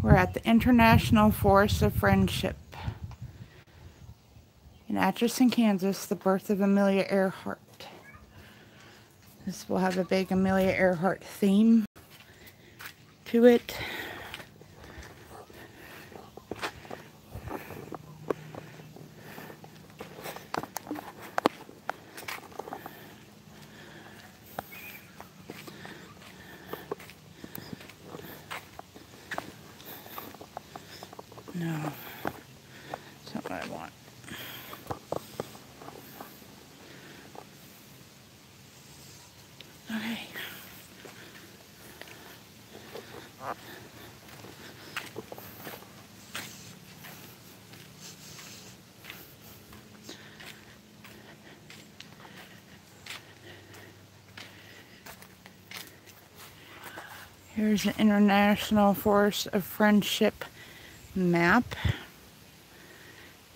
We're at the International Forest of Friendship in Atchison, Kansas, the birth of Amelia Earhart. This will have a big Amelia Earhart theme to it. No, that's not what I want. Okay. Here's an International Forest of Friendship map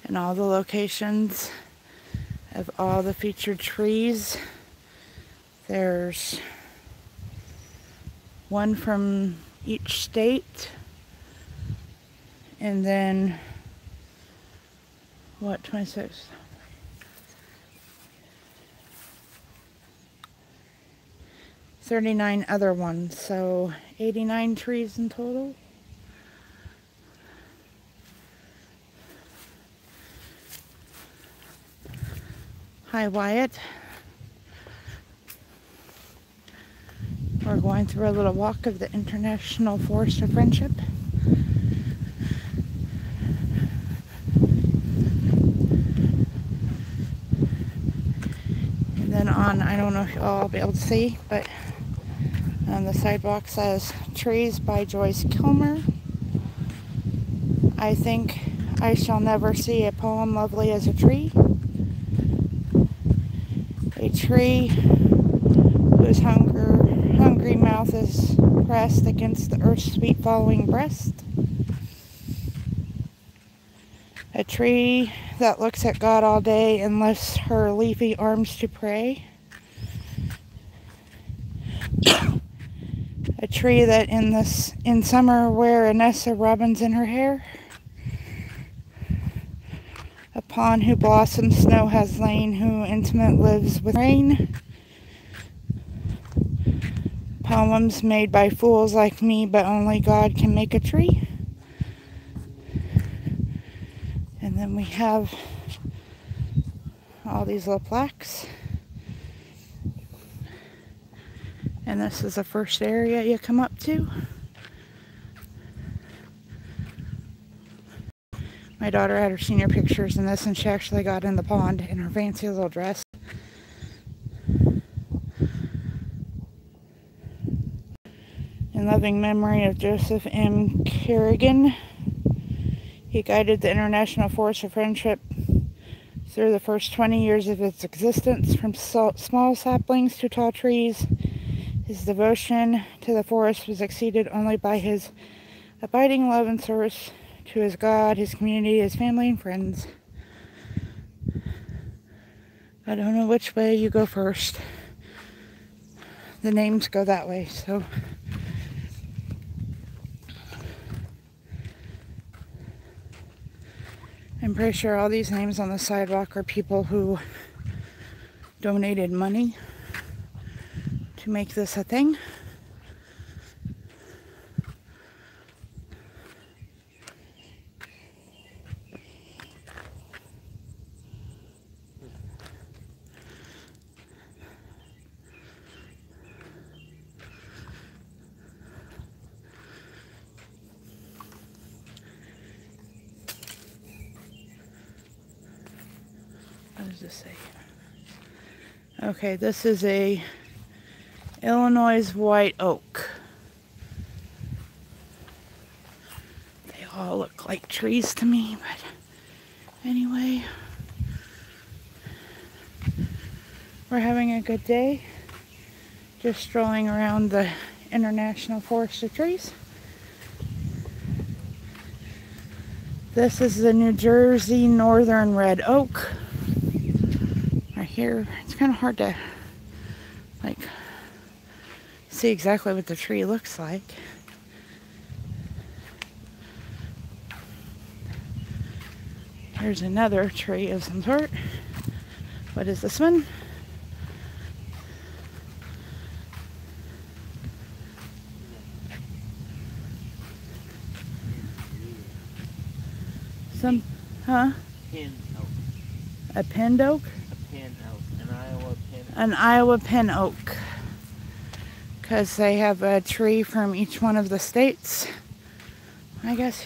and all the locations of all the featured trees. There's one from each state, and then what, 26? 39 other ones, so 89 trees in total. Hi, Wyatt. We're going through a little walk of the International Forest of Friendship. And then on, I don't know if you'll all be able to see, but on the sidewalk says Trees by Joyce Kilmer. I think I shall never see a poem lovely as a tree. A tree whose hungry mouth is pressed against the earth's sweet following breast. A tree that looks at God all day and lifts her leafy arms to pray. A tree that in summer wear a nest of robins in her hair. A pond who blossoms snow has lain, who intimate lives with rain. Poems made by fools like me, but only God can make a tree. And then we have all these little plaques. And this is the first area you come up to. My daughter had her senior pictures in this, and she actually got in the pond in her fancy little dress. In loving memory of Joseph M. Kerrigan, he guided the International Forest of Friendship through the first 20 years of its existence, from small saplings to tall trees. His devotion to the forest was exceeded only by his abiding love and service to his God, his community, his family, and friends. I don't know which way you go first. The names go that way, so. I'm pretty sure all these names on the sidewalk are people who donated money to make this a thing. What does this say? Okay, this is a Illinois white oak. They all look like trees to me, but anyway. We're having a good day. Just strolling around the International Forest of Trees. This is the New Jersey Northern Red Oak. Right here. It's kind of hard to see exactly what the tree looks like. Here's another tree of some sort. What is this one? Huh? Pin oak. A pinned oak? A pin oak. An Iowa pin oak. An Iowa pin oak. Because they have a tree from each one of the states. I guess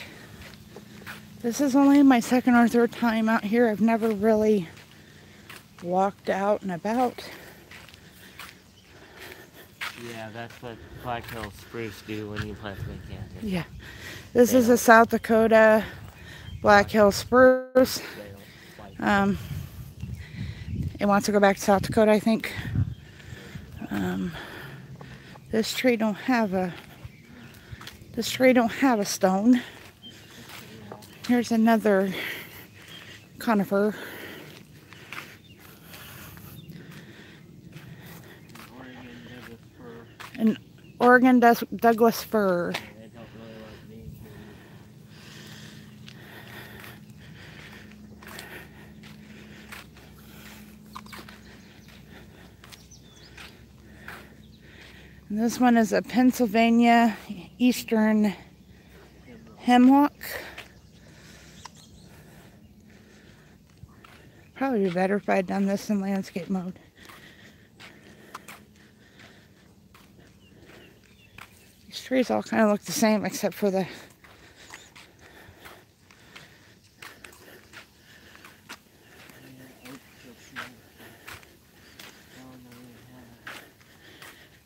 this is only my second or third time out here. I've never really walked out and about. Yeah, that's what Black Hill spruce do when you plant them in Kansas. Yeah. This is a South Dakota Black Hill spruce. It wants to go back to South Dakota, I think. This tree don't have a stone. Here's another conifer. An Oregon Douglas fir. And this one is a Pennsylvania Eastern hemlock. Probably be better if I had done this in landscape mode. These trees all kind of look the same except for the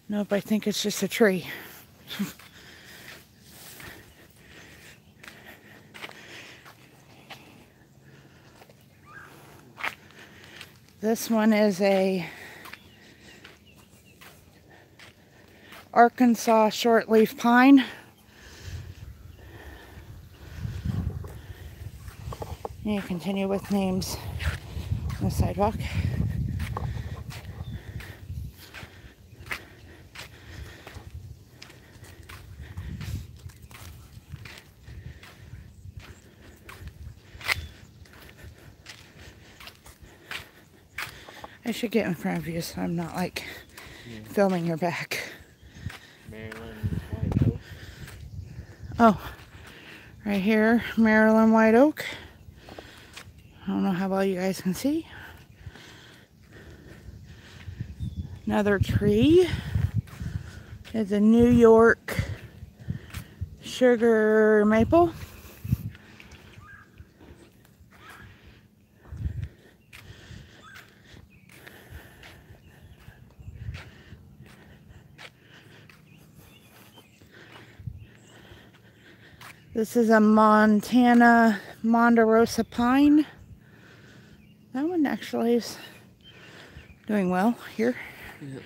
nope, I think it's just a tree. This one is a Arkansas shortleaf pine. And you continue with names on the sidewalk. I should get in front of you so I'm not like filming your back. Maryland white oak. Oh, right here, Maryland white oak. I don't know how well you guys can see. Another tree is a New York sugar maple. This is a Montana Ponderosa pine. That one actually is doing well here. Yep.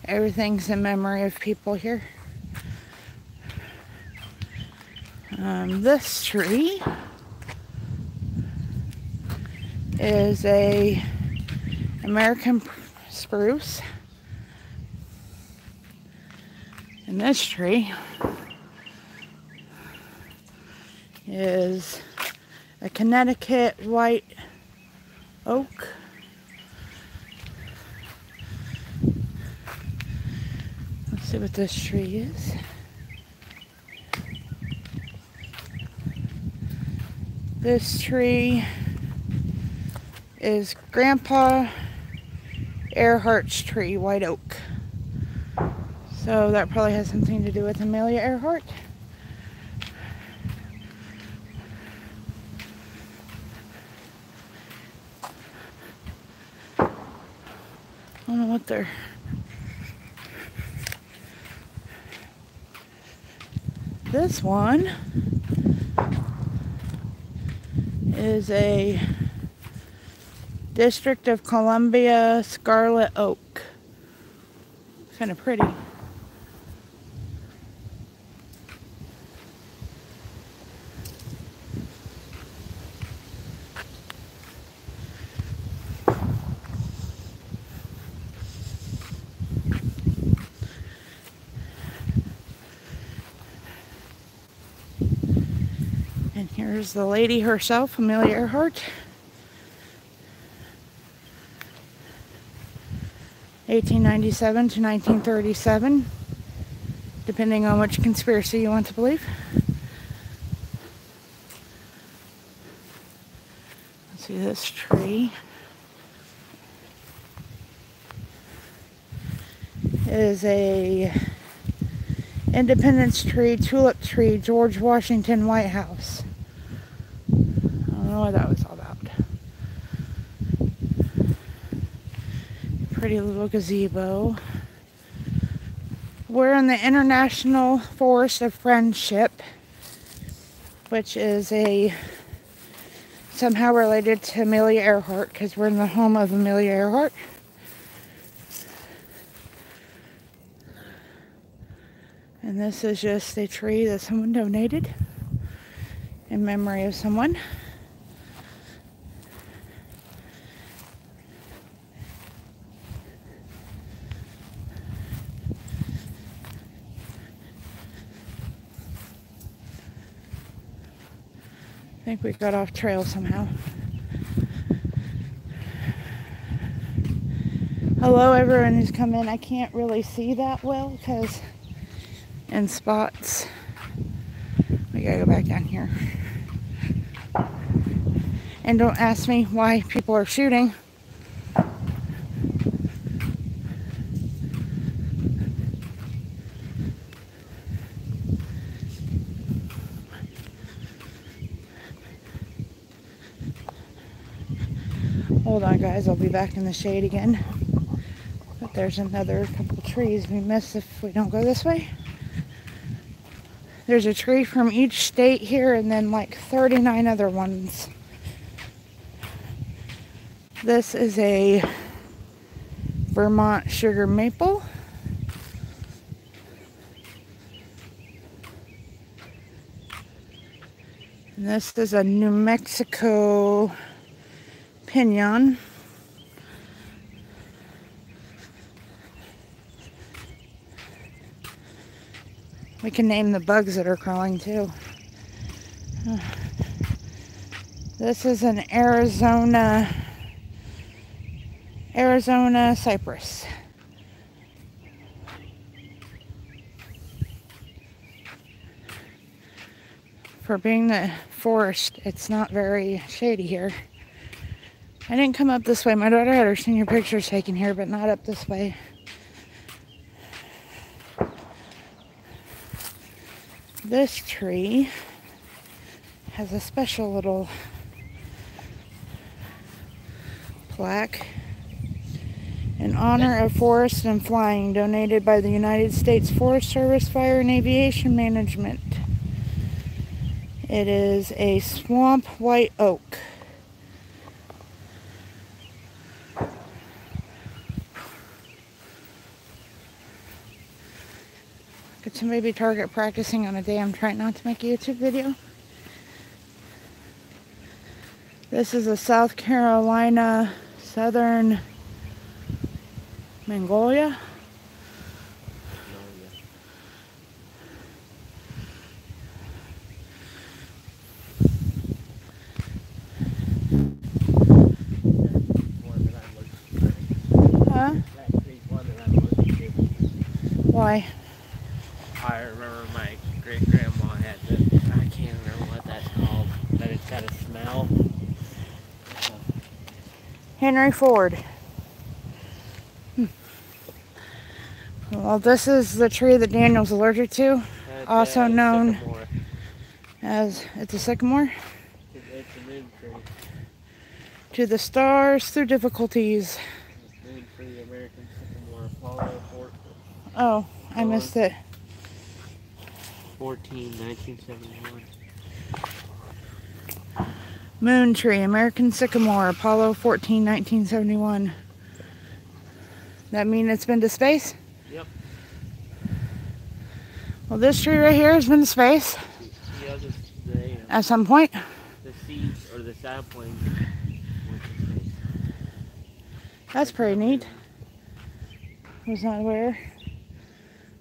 Everything's in memory of people here. This tree is a American spruce. And this tree is a Connecticut white oak. Let's see what this tree is. This tree is Grandpa Earhart's tree, white oak. So that probably has something to do with Amelia Earhart. I don't know what they're... This one is a District of Columbia scarlet oak. Kind of pretty. Here's the lady herself, Amelia Earhart. 1897 to 1937, depending on which conspiracy you want to believe. Let's see this tree. It is a Independence tree, tulip tree, George Washington White House. I don't know what that was all about. Pretty little gazebo. We're in the International Forest of Friendship, which is somehow related to Amelia Earhart, because we're in the home of Amelia Earhart. And this is just a tree that someone donated in memory of someone. I think we got off trail somehow. Hello everyone who's come in. I can't really see that well because in spots. We gotta go back down here. And don't ask me why people are shooting. Hold on guys, I'll be back in the shade again. But there's another couple trees we miss if we don't go this way. There's a tree from each state here and then like 39 other ones. This is a Vermont sugar maple. And this is a New Mexico pinon. We can name the bugs that are crawling too. This is an Arizona cypress. For being the forest, it's not very shady here. I didn't come up this way. My daughter had her senior pictures taken here, but not up this way. This tree has a special little plaque in honor of forest and flying, donated by the United States Forest Service, Fire and Aviation Management. It is a swamp white oak. Could somebody be target practicing on a day I'm trying not to make a YouTube video? This is a South Carolina Southern Magnolia. Huh? Why? I remember my great-grandma had this, I can't remember what that's called, but it's got a smell. Henry Ford. Well, this is the tree that Daniel's allergic to, also known sycamore. as, it's a sycamore? It's a moon tree. To the stars through difficulties. Moon tree, American sycamore, Apollo 14. Oh, I missed it. 1971. Moon tree, American sycamore, Apollo 14, 1971. That mean it's been to space? Yep. Well, this tree right here has been to space. Yeah, at some point. The seeds or the saplings went to space. That's pretty neat. Was not aware.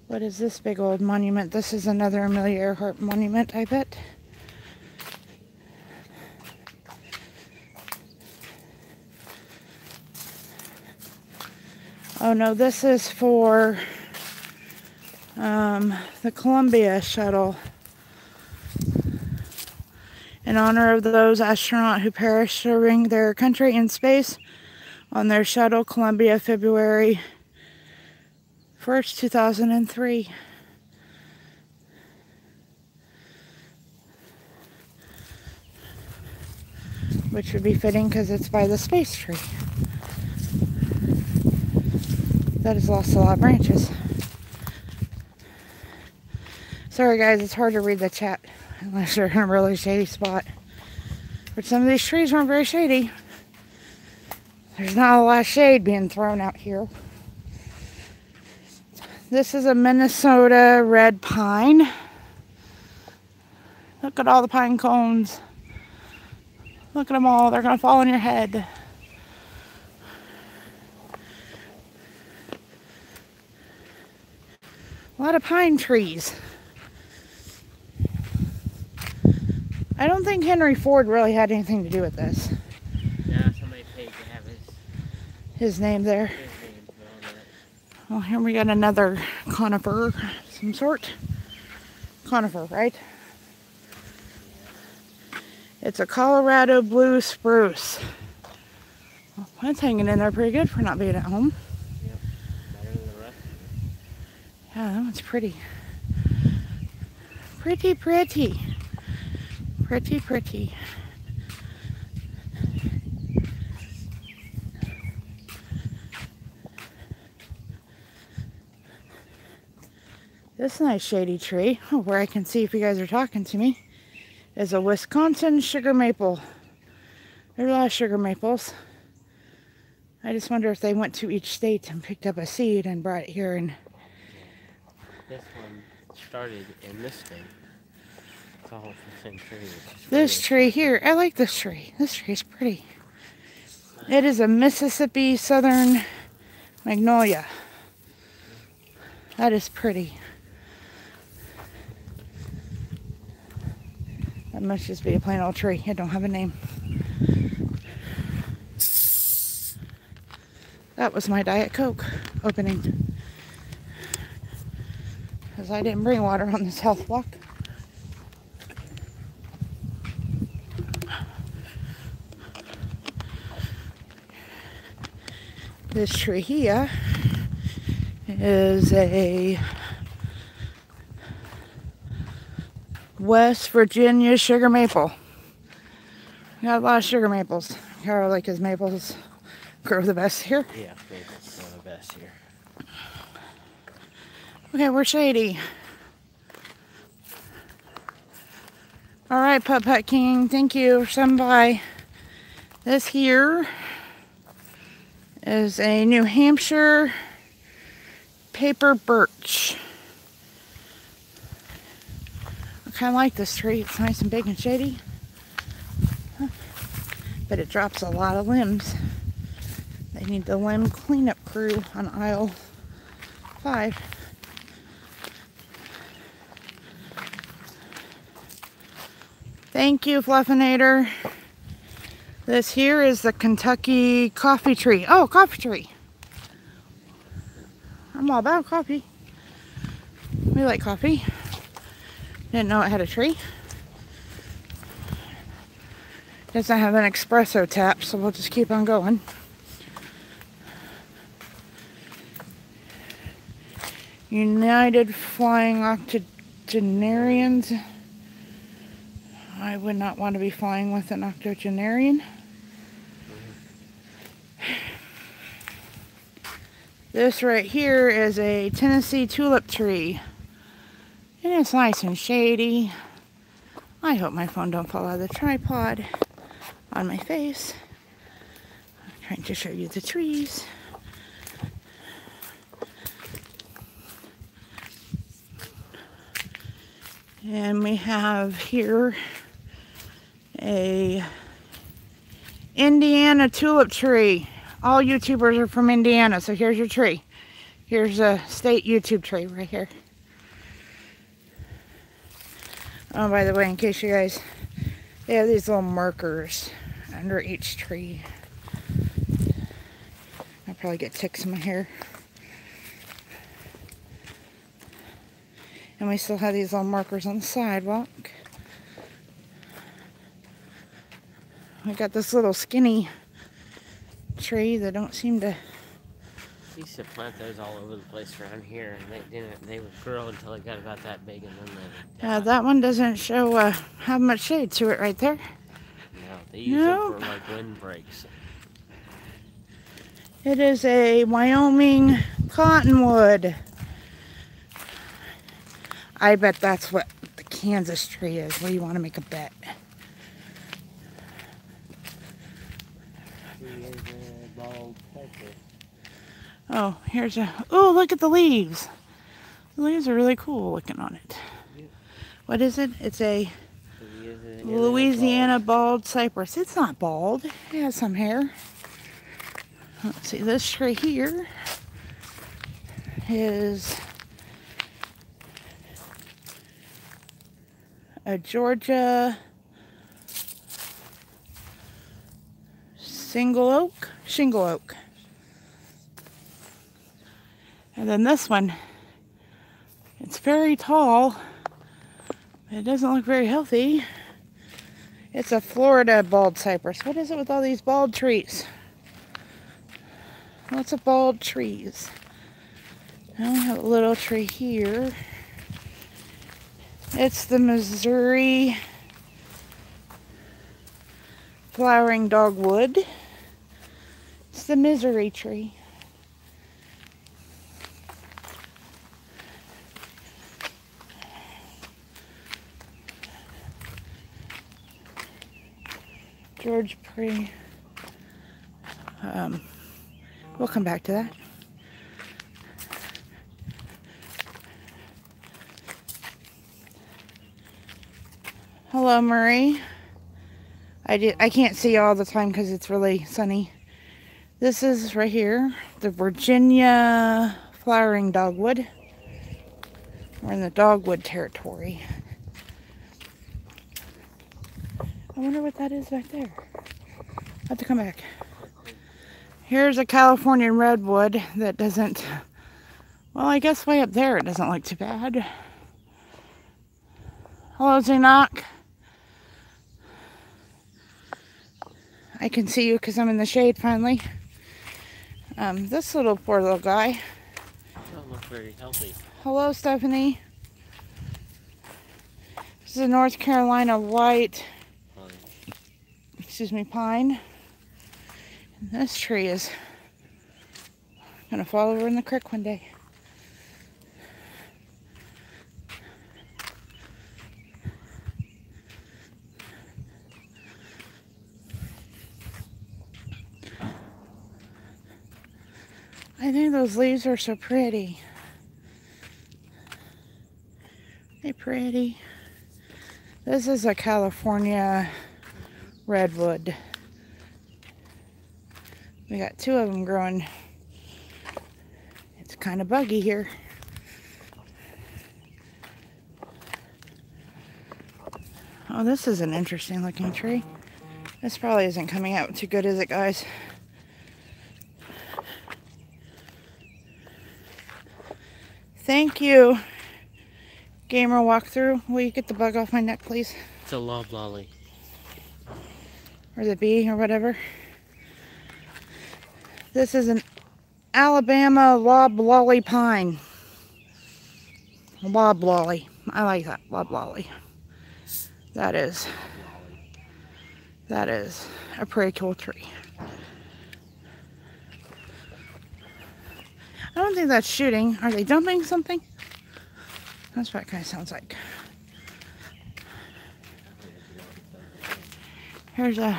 What is this big old monument? This is another Amelia Earhart monument, I bet. Oh no, this is for the Columbia shuttle. In honor of those astronauts who perished serving their country in space on their shuttle Columbia, February 1st, 2003. Which would be fitting because it's by the space tree. That has lost a lot of branches. Sorry guys, it's hard to read the chat unless you're in a really shady spot. But some of these trees weren't very shady. There's not a lot of shade being thrown out here. This is a Minnesota red pine. Look at all the pine cones. Look at them all. They're going to fall on your head. A lot of pine trees. I don't think Henry Ford really had anything to do with this. No, somebody paid to have his name there. his name put on it. Well, here we got another conifer of some sort. Conifer, right? It's a Colorado blue spruce. Well, that's hanging in there pretty good for not being at home. Yep, better than the rest. Yeah, that one's pretty. Pretty, pretty. Pretty, pretty. This nice shady tree, where I can see if you guys are talking to me, is a Wisconsin sugar maple. There's a lot of sugar maples. I just wonder if they went to each state and picked up a seed and brought it here. And This one started in this thing. It's all the same tree. this tree here, I like this tree. This tree is pretty. It is a Mississippi Southern magnolia. That is pretty. That must just be a plain old tree. It don't have a name. That was my Diet Coke opening. Because I didn't bring water on this health walk. This tree here is a West Virginia sugar maple. We got a lot of sugar maples. Carol like his maples grow the best here. Yeah, maples are the best here. Okay, we're shady. Alright, Putt Putt King, thank you for stopping by. This here is a New Hampshire paper birch. I kind of like this tree. It's nice and big and shady. But it drops a lot of limbs. They need the limb cleanup crew on aisle 5. Thank you, Fluffinator. This here is the Kentucky coffee tree. Oh, coffee tree. I'm all about coffee. We like coffee. Didn't know it had a tree. Doesn't have an espresso tap, so we'll just keep on going. United Flying Octogenarians. I would not want to be flying with an octogenarian. This right here is a Tennessee tulip tree. And it's nice and shady. I hope my phone don't fall out of the tripod on my face. I'm trying to show you the trees. And we have here a Indiana tulip tree. All YouTubers are from Indiana, so here's your tree. Here's a state YouTube tree right here. Oh, by the way, in case you guys, they have these little markers under each tree. I'll probably get ticks in my hair. And we still have these little markers on the sidewalk. We got this little skinny tree that don't seem to... I used to plant those all over the place around here, and they would grow until they got about that big, and then they would die. that one doesn't show how much shade to it right there. No, they use them for like windbreaks. It is a Wyoming cottonwood. I bet that's what the Kansas tree is. What do you want to make a bet? Oh, here's a... Oh, look at the leaves. The leaves are really cool looking on it. What is it? It's a Louisiana bald cypress. It's not bald. It has some hair. Let's see, this tree here is a Georgia shingle oak. And then this one, it's very tall. It doesn't look very healthy. It's a Florida bald cypress. What is it with all these bald trees? Lots of bald trees. Now we have a little tree here. It's the Missouri flowering dogwood. It's the misery tree. George Pree. We'll come back to that. Hello, Murray. I can't see you all the time because it's really sunny. This is right here, the Virginia flowering dogwood. We're in the dogwood territory. I wonder what that is back there. I'll have to come back. Here's a Californian redwood that doesn't... Well, I guess way up there it doesn't look too bad. Hello, Zenock. I can see you because I'm in the shade finally. This poor little guy. Don't look very healthy. Hello, Stephanie. This is a North Carolina white, pine. And this tree is gonna fall over in the creek one day. I think those leaves are so pretty. They're pretty. This is a California redwood. We got two of them growing. It's kind of buggy here. Oh, this is an interesting looking tree. This probably isn't coming out too good, is it, guys? Thank you, Gamer Walkthrough. Will you get the bug off my neck, please? It's a loblolly. Or the bee, or whatever. This is an Alabama loblolly pine. Loblolly. I like that. Loblolly. That is a pretty cool tree. I don't think that's shooting. Are they dumping something? That's what it kind of sounds like. Here's a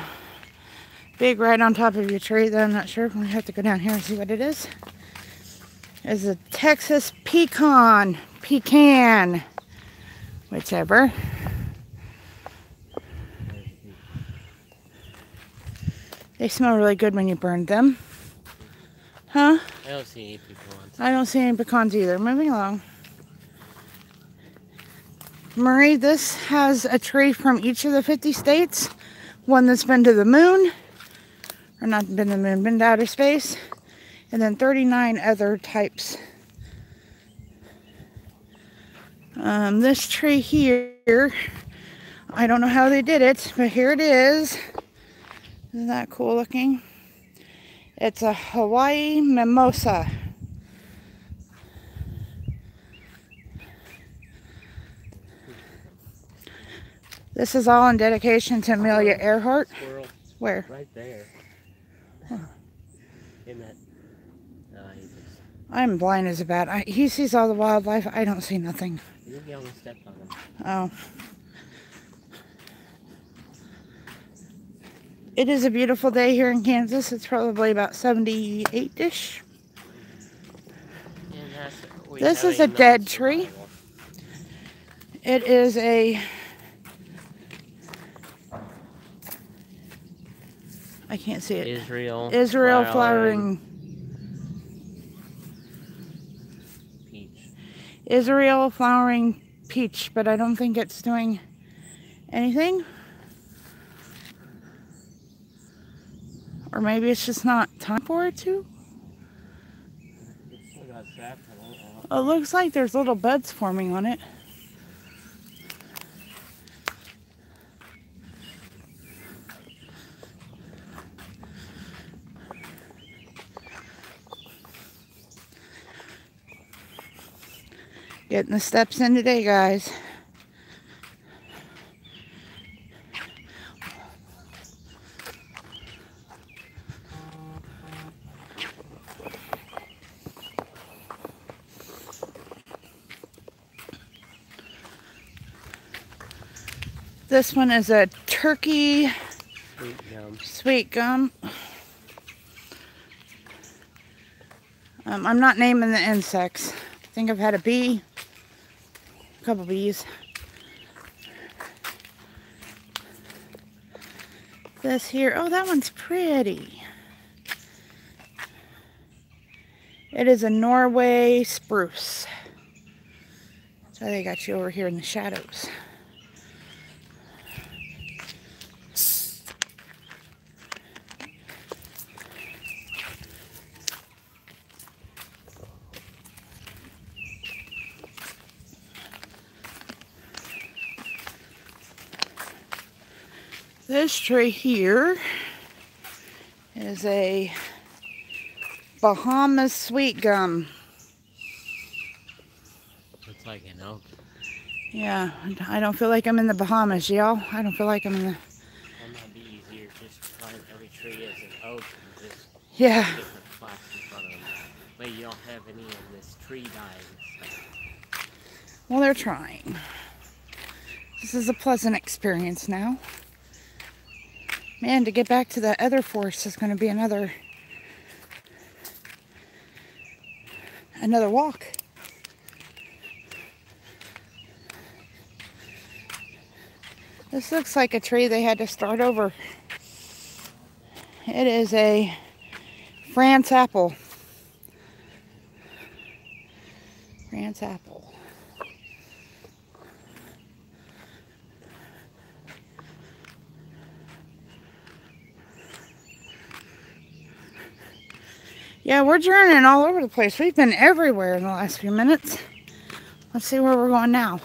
big right on top of your tree that I'm not sure. We have to go down here and see what it is. It's a Texas pecan, whichever. They smell really good when you burn them. Huh? I don't see any pecans. I don't see any pecans either. Moving along. Marie, this has a tree from each of the 50 states. One that's been to the moon. Or not been to the moon, been to outer space. And then 39 other types This tree here, I don't know how they did it, but here it is. Isn't that cool looking? It's a Hawaii mimosa. This is all in dedication to Amelia Earhart. Squirrel. Where? Right there. Huh. In that. I'm blind as a bat. He sees all the wildlife. I don't see nothing. You almost stepped on him. Oh. It is a beautiful day here in Kansas. It's probably about 78-ish. This is a dead tree. It is a... I can't see it. Israel flowering peach. Israel flowering peach, but I don't think it's doing anything. Or maybe it's just not time for it to. Oh, it looks like there's little buds forming on it. Getting the steps in today, guys. This one is a turkey sweet gum. I'm not naming the insects. I think I've had a bee, a couple bees. This here, oh, that one's pretty. It is a Norway spruce. So they got you over here in the shadows. This tree here is a Bahamas sweet gum. Looks like an oak. Yeah, I don't feel like I'm in the Bahamas, y'all. I don't feel like I'm in the... That might be easier just to find every tree as an oak and just yeah. different plaques in front of them. But you don't have any of this tree dying stuff. Well, they're trying. This is a pleasant experience now. Man, to get back to the other forest is going to be another walk. This looks like a tree they had to start over. It is a France apple. France apple. Yeah, we're journeying all over the place. We've been everywhere in the last few minutes. Let's see where we're going now.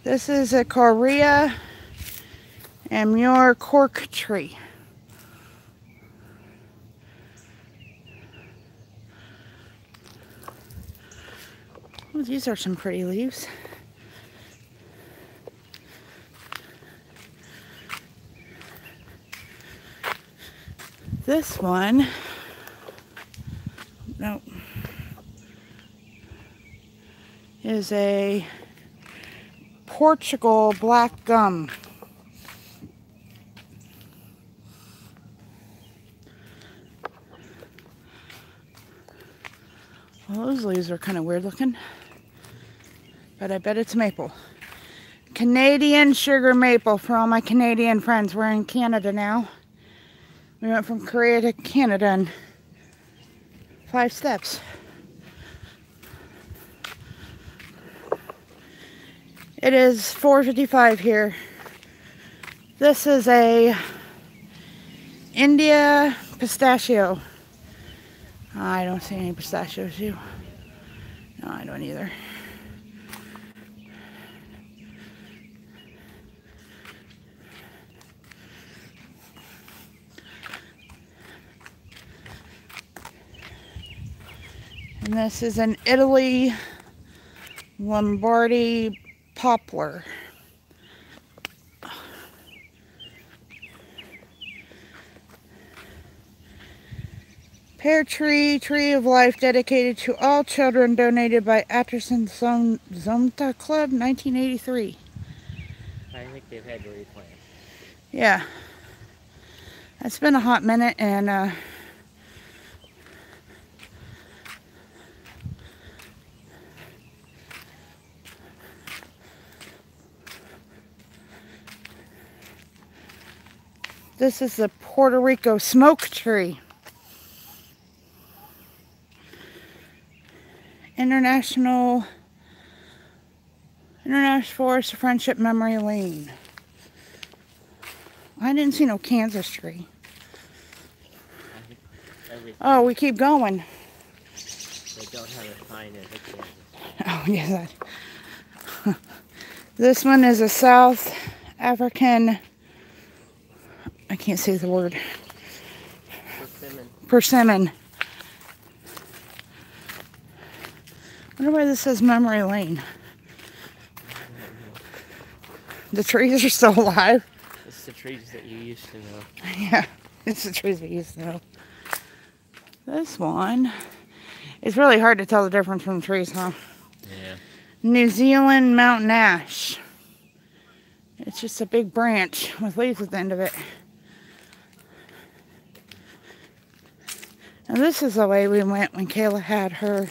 This is a Korea and Muir cork tree. Oh, these are some pretty leaves. This one, nope, is a Portugal black gum. Well, those leaves are kind of weird looking, but I bet it's maple. Canadian sugar maple for all my Canadian friends. We're in Canada now. We went from Korea to Canada in 5 steps. It is 4:55 here. This is a India pistachio. I don't see any pistachios too. No, I don't either. And this is an Italy Lombardy poplar. Pear tree, tree of life dedicated to all children, donated by Atchison Zomta Club, 1983. I think they've had to replant. Yeah. It's been a hot minute, and this is the Puerto Rico smoke tree. International Forest of Friendship Memory Lane. I didn't see no Kansas tree. Oh, we keep going. They don't have a sign as a Kansas. Oh, yes. This one is a South African, I can't say the word. Persimmon. I wonder why this says Memory Lane. The trees are still alive. It's the trees that you used to know. Yeah, it's the trees we used to know. This one, it's really hard to tell the difference from trees, huh? Yeah. New Zealand mountain ash. It's just a big branch with leaves at the end of it. And this is the way we went when Kayla had her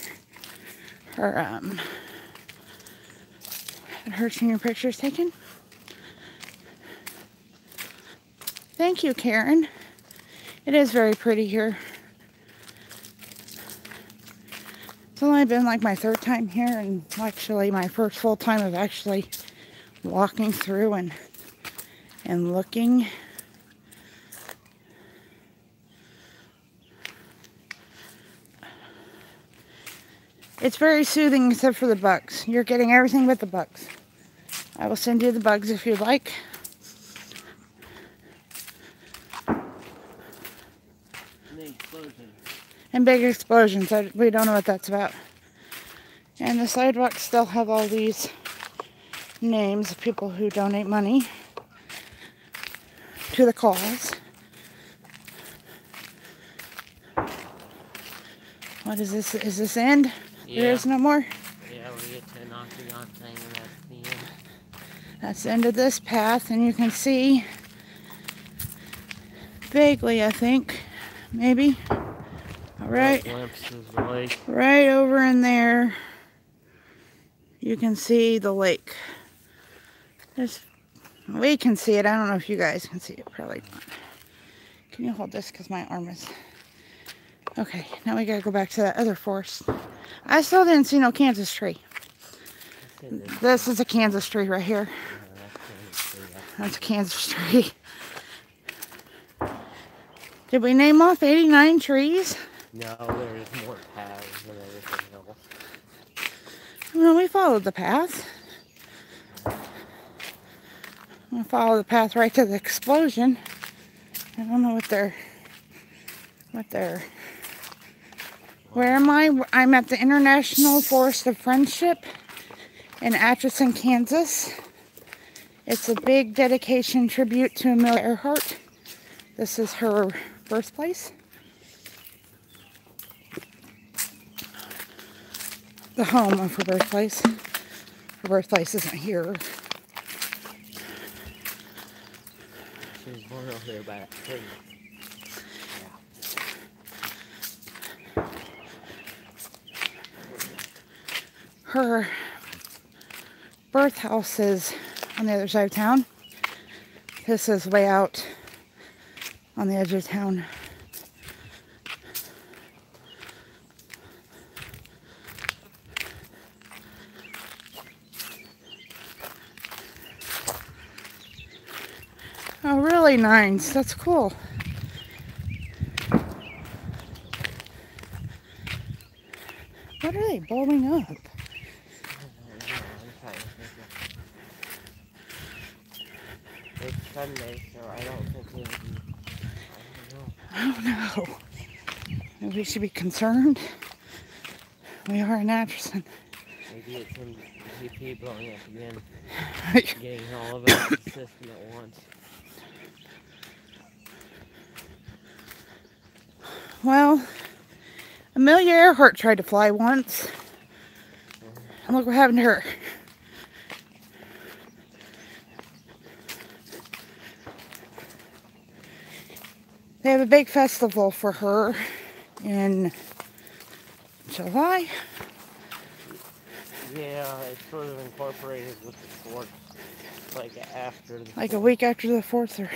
senior pictures taken. Thank you, Karen. It is very pretty here. It's only been like my third time here, and actually my first full time of actually walking through and looking. It's very soothing except for the bugs. You're getting everything but the bugs. I will send you the bugs if you'd like. And big explosions. We don't know what that's about. And the sidewalks still have all these names of people who donate money to the cause. What is this? Is this end? Yeah. There is no more? Yeah, we get to an octagon thing and that's the end. That's the end of this path, and you can see vaguely, I think, maybe. Right over in there, you can see the lake. We can see it. I don't know if you guys can see it. Probably not. Can you hold this? Because my arm is... Okay, now we gotta go back to that other forest. I still didn't see no Kansas tree. This is a Kansas tree right here. That's a Kansas tree. Did we name off 89 trees? No, there's more paths and everything else. Well, we followed the path. We followed the path right to the explosion. I don't know what they're... Where am I? I'm at the International Forest of Friendship in Atchison, Kansas. It's a big dedication tribute to Amelia Earhart. This is her birthplace. The home of her birthplace. Her birthplace isn't here. She was born over there by that tree. Her birth house is on the other side of town. This is way out on the edge of town. Oh, really nice. That's cool. What are they bulbing up? I'm trying to think of. It's Sunday, so I don't think it'll be. I don't know. I don't know. Maybe we should be concerned. We are in Atchison. Maybe it's in GP blowing up again. Getting all of us in the system at once. Well, Amelia Earhart tried to fly once. And look what happened to her. They have a big festival for her in July. Yeah, it's sort of incorporated with the sports. Like after the Like a week after the 4th or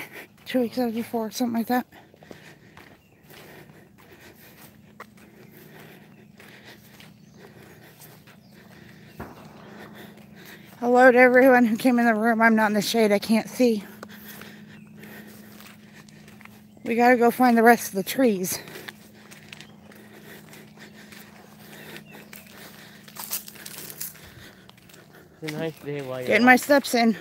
2 weeks after the 4th, something like that. Hello to everyone who came in the room. I'm not in the shade. I can't see. We gotta go find the rest of the trees. It's a nice day while you're Getting my steps in.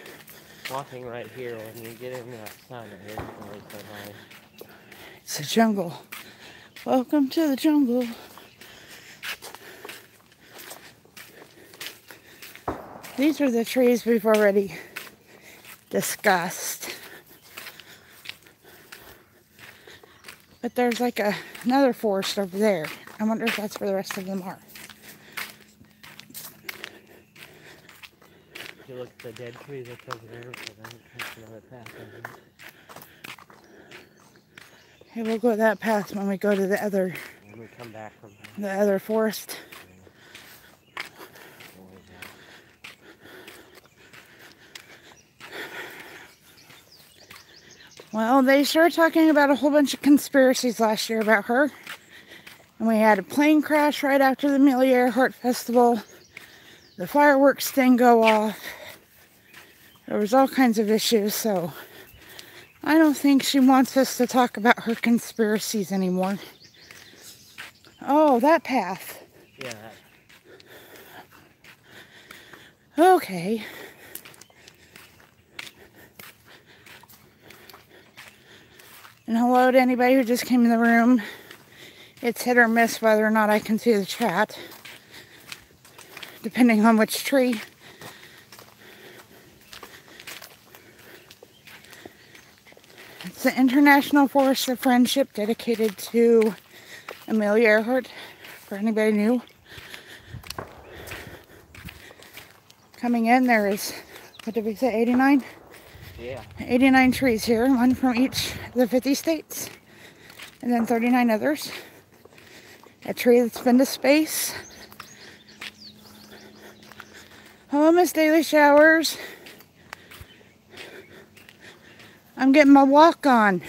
walking right here. When you get into that sun, it isn't really so nice. It's a jungle. Welcome to the jungle. These are the trees we've already discussed. But there's like another forest over there. I wonder if that's where the rest of them are. If you look at the dead tree that's over there, but that's another path. Okay, we'll go that path when we go to the other When we come back from the other forest. Well, they started talking about a whole bunch of conspiracies last year about her. And we had a plane crash right after the Amelia Earhart Festival. The fireworks didn't go off. There was all kinds of issues, so I don't think she wants us to talk about her conspiracies anymore. Oh, that path. Yeah. Okay. And hello to anybody who just came in the room. It's hit or miss whether or not I can see the chat, depending on which tree. It's the International Forest of Friendship dedicated to Amelia Earhart, for anybody new. Coming in, there is, what did we say, 89? Yeah. 89 trees here, one from each of the 50 states, and then 39 others. A tree that's been to space. Hello, Miss Daily Showers. I'm getting my walk on.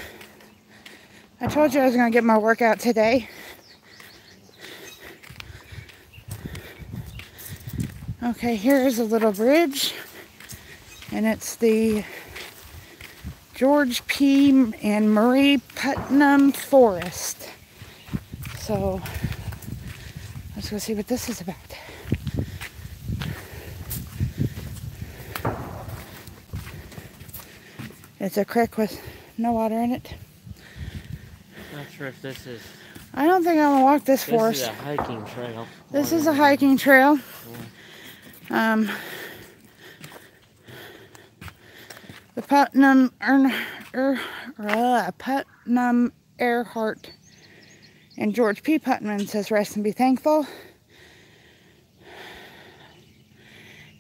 I told you I was going to get my workout today. Okay, here is a little bridge, and it's the George P. and Marie Putnam Forest. So, let's go see what this is about. It's a creek with no water in it. Not sure if this is. I don't think I'm gonna walk this forest. This is a hiking trail. This is a hiking trail. The Putnam Earhart and George P. Putnam says rest and be thankful.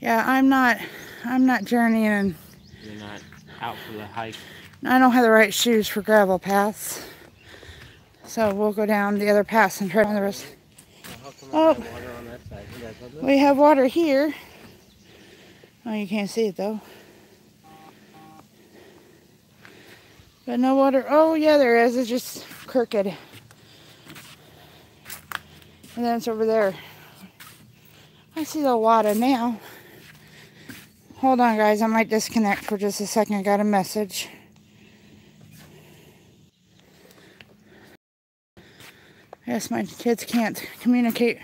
Yeah, I'm not journeying. You're not out for the hike. I don't have the right shoes for gravel paths. So we'll go down the other paths and try on the rest. How come I have water on that side? You guys have this? We have water here. Oh, you can't see it though. But no water. Oh, yeah, there is. It's just crooked. And then it's over there. I see the water now. Hold on, guys. I might disconnect for just a second. I got a message. I guess my kids can't communicate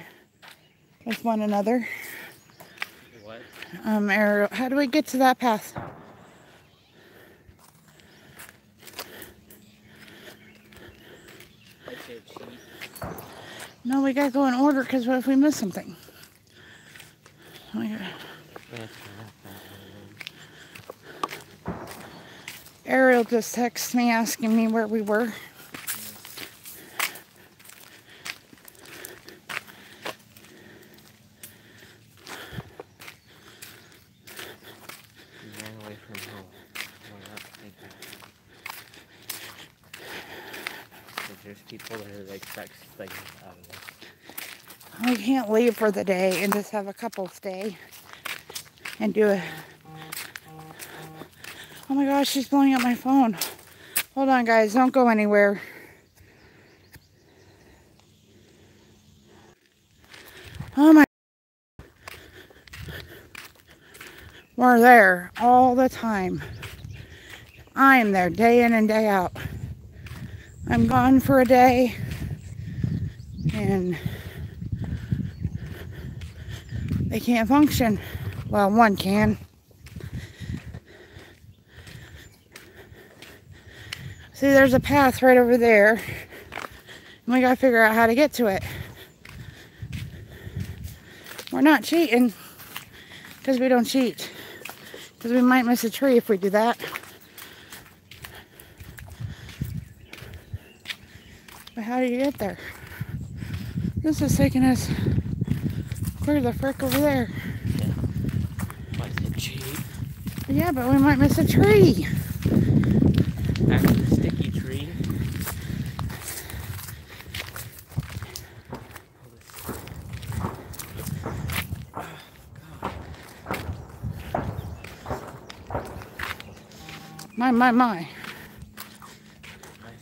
with one another. What? Ariel, how do we get to that path? I said cheat. No, we gotta go in order, because what if we miss something? Ariel just texted me asking me where we were. You ran away from home. There's people that are like sex things out of this. We can't leave for the day and just have a couple stay and do it. Oh my gosh, she's blowing up my phone. Hold on, guys. Don't go anywhere. Oh my. We're there all the time. I'm there day in and day out. I'm gone for a day and they can't function. Well, one can. See, there's a path right over there. And we gotta figure out how to get to it. We're not cheating, because we don't cheat. Because we might miss a tree if we do that. But how do you get there? This is taking us clear the frick over there. Yeah. Why is it cheat? Yeah, but we might miss a tree. Back to the sticky tree. My. I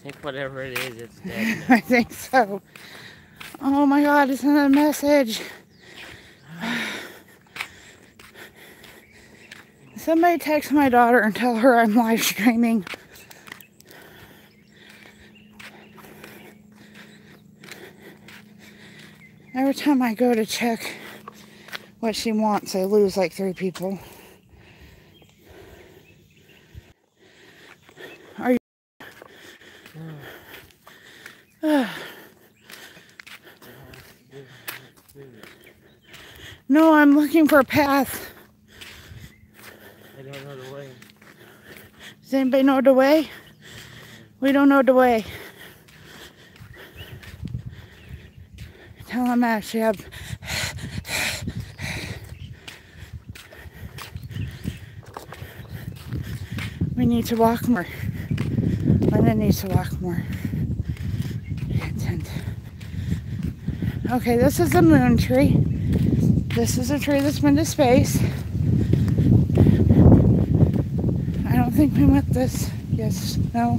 think whatever it is, it's dead. I think so. Oh my God, it's another message. Somebody text my daughter and tell her I'm live streaming. Every time I go to check what she wants, I lose like 3 people. Are you? No, I'm looking for a path. I don't know the way. Does anybody know the way? We don't know the way. Tell them I actually have. We need to walk more. Linda needs to walk more. Okay, this is the moon tree. This is a tree that's been to space. I don't think we went this. Yes, no.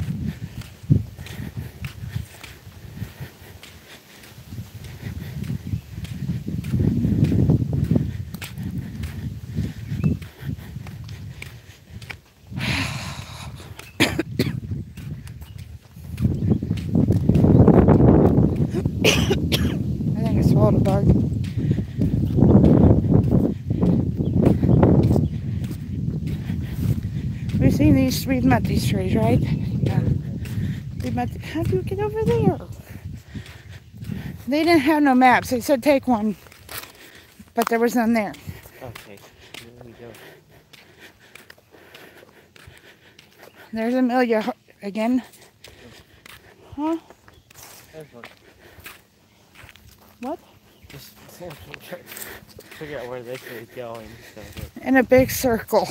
I think I swallowed a bug. We've met these trees, right? Yeah. How do you get over there? They didn't have no maps. They said take one, but there was none there. Okay, here we go. There's Amelia again. Huh? There's one. What? Just figure out where this is going. So In a big circle.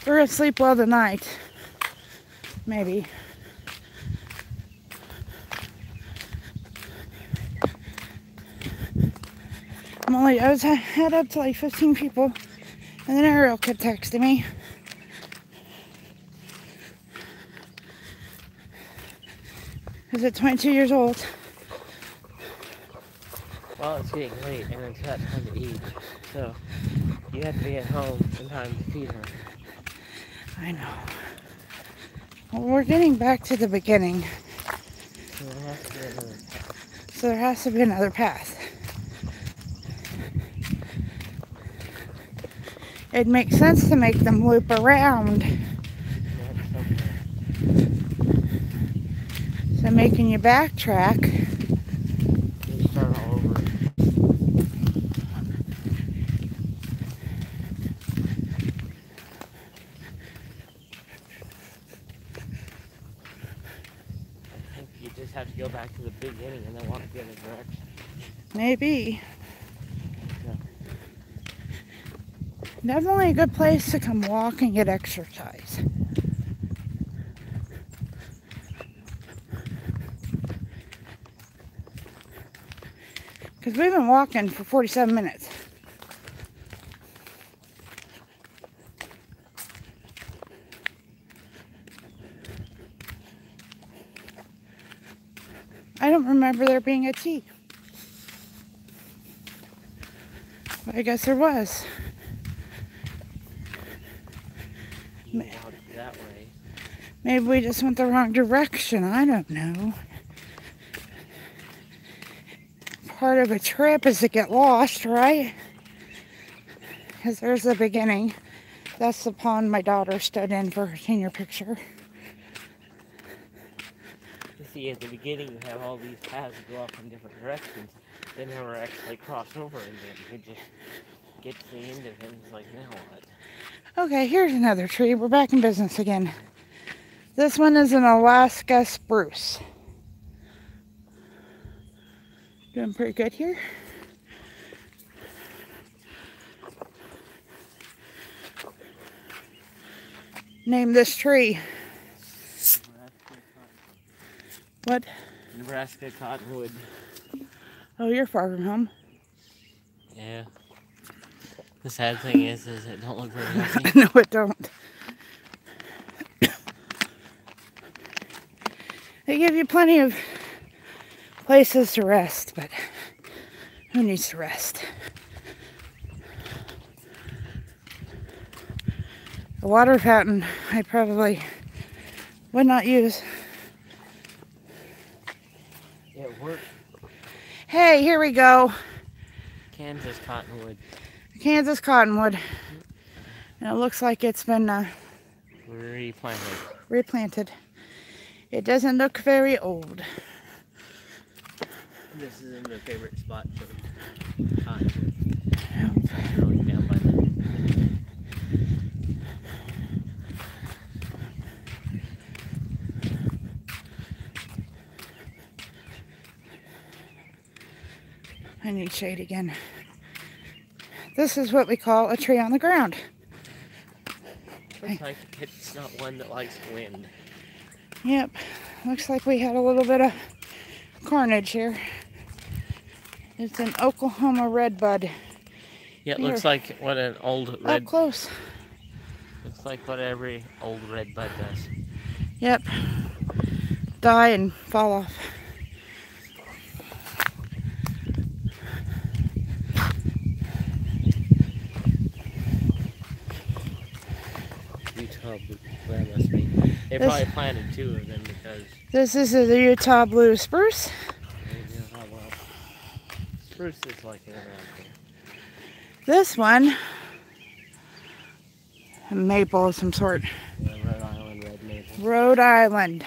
We're gonna sleep well tonight. Maybe. I was had up to like 15 people, and then Ariel kept texting me. Is it 22 years old? well, it's getting late, and it's that time to eat. So You had to be at home in time to feed her. I know. Well, we're getting back to the beginning. So there has to be another path. So there has to be another path. It makes sense to make them loop around. So making you backtrack. You start all over. I think you just have to go back to the beginning and then walk the other direction. Maybe. Yeah. Definitely a good place to come walk and get exercise. Because we've been walking for 47 minutes. I don't remember there being a T. But I guess there was. Out that way. Maybe we just went the wrong direction. I don't know. Part of a trip is to get lost, right? Because there's the beginning. That's the pond my daughter stood in for her senior picture. You see, at the beginning, you have all these paths that go off in different directions. They never actually cross over again. You just get to the end of it and it's like, now what? Okay, here's another tree. We're back in business again. This one is an Alaska spruce. Doing pretty good here. Name this tree. What? Nebraska cottonwood. Oh, you're far from home. Yeah. The sad thing is it don't look very healthy. No, it don't. They give you plenty of places to rest, but who needs to rest? The water fountain I probably would not use. It worked. Hey, here we go. Kansas cottonwood. Kansas cottonwood. And it looks like it's been replanted. It doesn't look very old. This isn't my favorite spot for cottonwood. It's really down by the... I need shade again. This is what we call a tree on the ground. Looks like it's not one that likes wind. Yep. Looks like we had a little bit of carnage here. It's an Oklahoma redbud. Yeah, it looks like what an old red... Up close. Looks like what every old redbud does. Yep. Die and fall off. Utah blue, that must be. They probably planted 2 of them because... This is the Utah blue spruce. Well, spruce is like it around here. This one, a maple of some sort. Yeah, Rhode Island red maple. Rhode Island.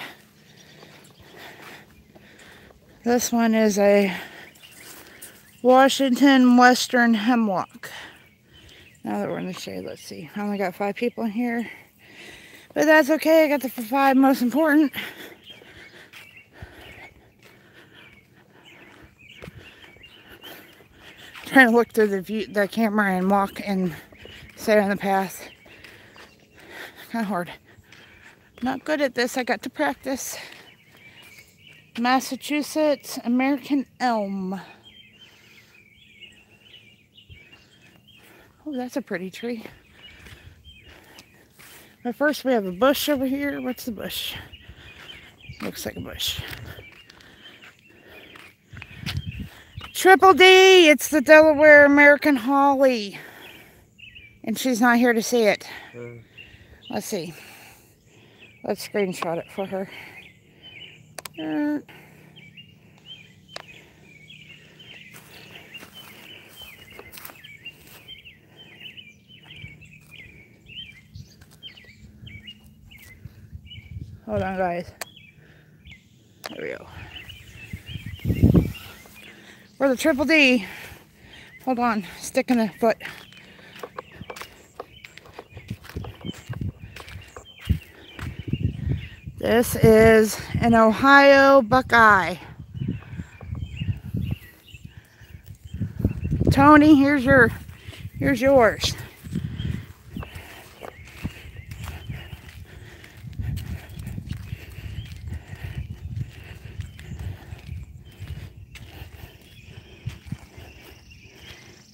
This one is a Washington Western hemlock. Now that we're in the shade, let's see. I only got 5 people in here. But that's okay, I got the 5 most important. Trying to look through the camera and walk and stay on the path. Kind of hard. Not good at this, I got to practice. Massachusetts American elm. Oh, that's a pretty tree. But first we have a bush over here. What's the bush? Looks like a bush. Triple D! It's the Delaware American holly. And she's not here to see it. Uh, Let's see. Let's screenshot it for her. Hold on, guys. There we go. For the Triple D. Hold on. Stick in the foot. This is an Ohio Buckeye. Tony, here's yours.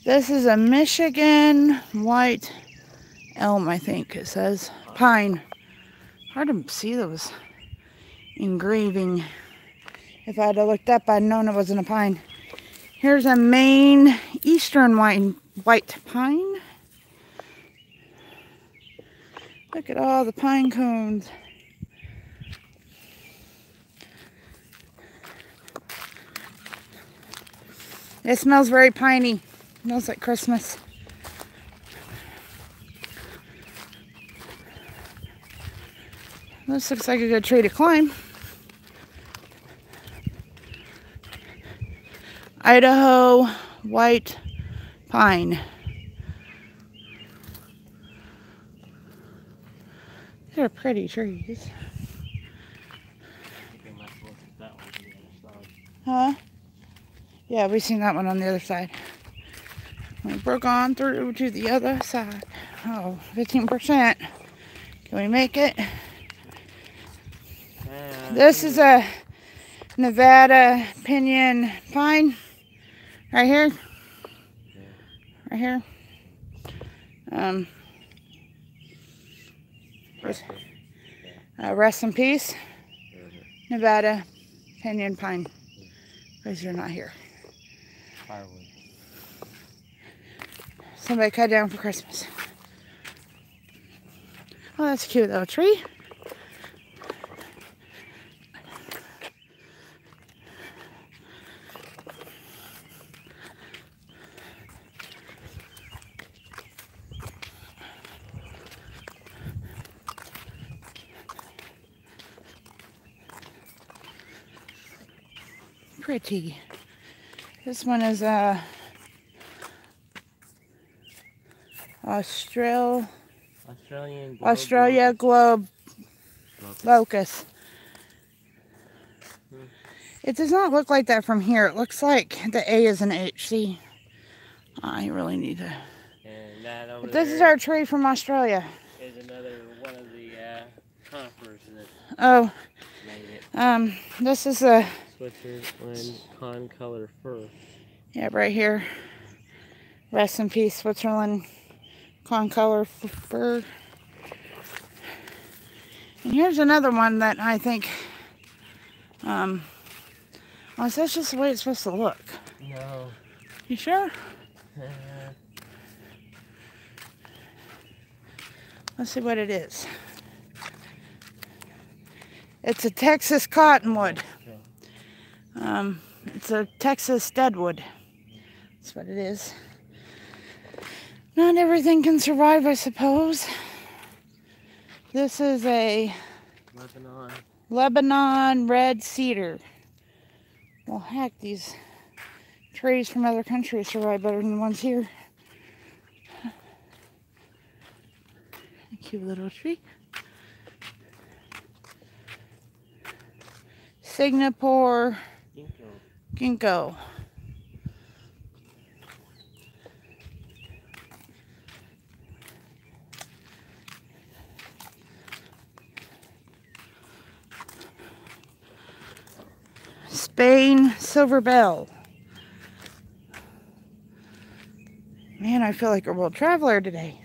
This is a Michigan white elm, I think it says. Pine. Hard to see those engraving. If I had looked up, I'd known it wasn't a pine. Here's a Maine eastern white pine. Look at all the pine cones. It smells very piney. It smells like Christmas. This looks like a good tree to climb. Idaho white pine. They're pretty trees. Huh? Yeah, we've seen that one on the other side. We broke on through to the other side. Oh, 15%. Can we make it? This is a Nevada pinyon pine. Right here. Right here. Rest in peace. Nevada pinyon pine. Because you're not here. Firewood. Somebody cut down for Christmas. Oh, that's a cute little tree. Pretty. This one is Australia globe locust. It does not look like that from here. It looks like the A is an H. See, I really need to. And that over this is our tree from Australia. Is another one of the conifers that made it. This is a Switzerland concolor fir. Yeah, right here. Rest in peace, Switzerland concolor fir. And here's another one that I think, well, that's just the way it's supposed to look. No. You sure? Let's see what it is. It's a Texas cottonwood. It's a Texas deadwood. That's what it is. Not everything can survive, I suppose. This is a Lebanon red cedar. Well, heck, these trees from other countries survive better than the ones here. A cute little tree. Singapore ginkgo. Spain silver bell. Man, I feel like a world traveler today.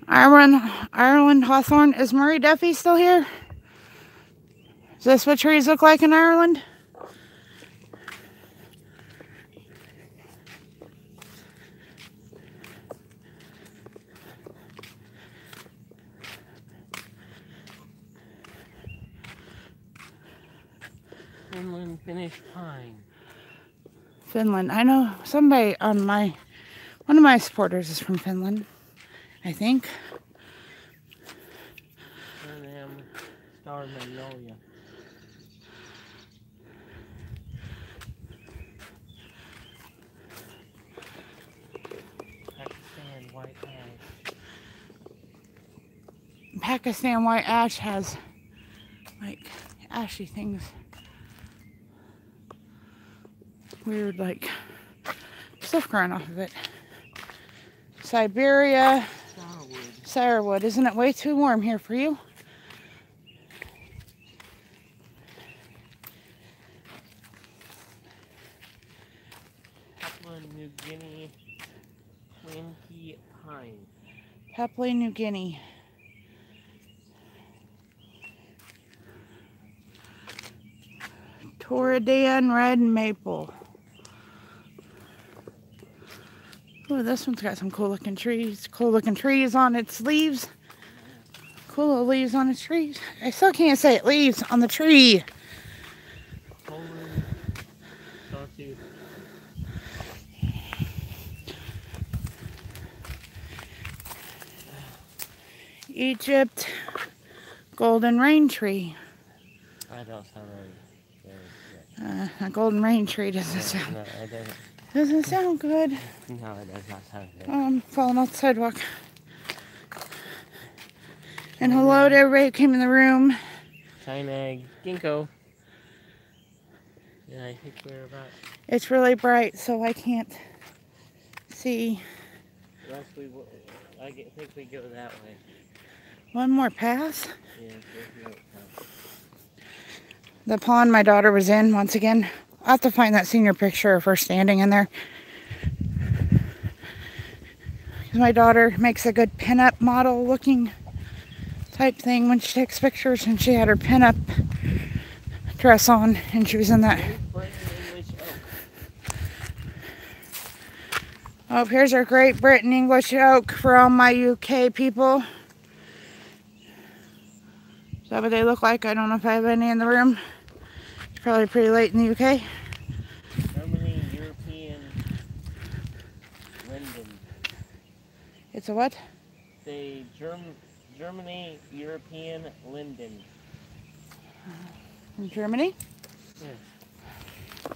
Ireland hawthorn. Is Murray Duffy still here? Is this what trees look like in Ireland? Unfinished pine. Finland. I know somebody on one of my supporters is from Finland, I think. Suriname star magnolia. Pakistan white ash. Pakistan white ash has like ashy things. Weird like stuff growing off of it. Siberia. Sourwood. Isn't it way too warm here for you? Papua New Guinea Twinkie pine. Papua New Guinea. Torredan red maple. Ooh, this one's got some cool looking trees. Cool looking trees on its leaves. Cool little leaves on its trees. I still can't say it. Leaves on the tree. Poland sawtooth. Egypt golden rain tree. I don't sound very A golden rain tree doesn't sound. No, it doesn't. Doesn't sound good. No, it does not sound good. Falling off the sidewalk. And hello to everybody who came in the room. China ginkgo. Yeah, I think we're about. It's really bright, so I can't see. I think we go that way. One more pass. Yeah, there's no path. The pond my daughter was in, once again. I'll have to find that senior picture of her standing in there. My daughter makes a good pinup model looking type thing when she takes pictures, and she had her pinup dress on, and she was in that. Oh, here's our Great Britain English oak for all my UK people. Is that what they look like? I don't know if I have any in the room. It's probably pretty late in the UK. Germany European linden. It's a what? The Germany European linden. From Germany? Yeah.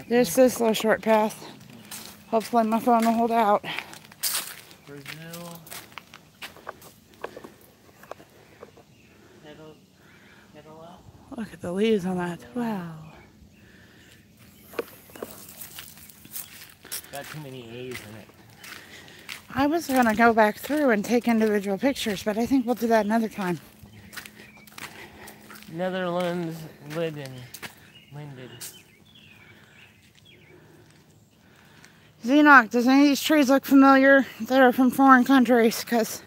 There's this little short path. Hopefully my phone will hold out. Brazil. Pedala. Look at the leaves on that. Wow. Got too many A's in it. I was going to go back through and take individual pictures, but I think we'll do that another time. Netherlands linden. Zenock, does any of these trees look familiar that are from foreign countries? Because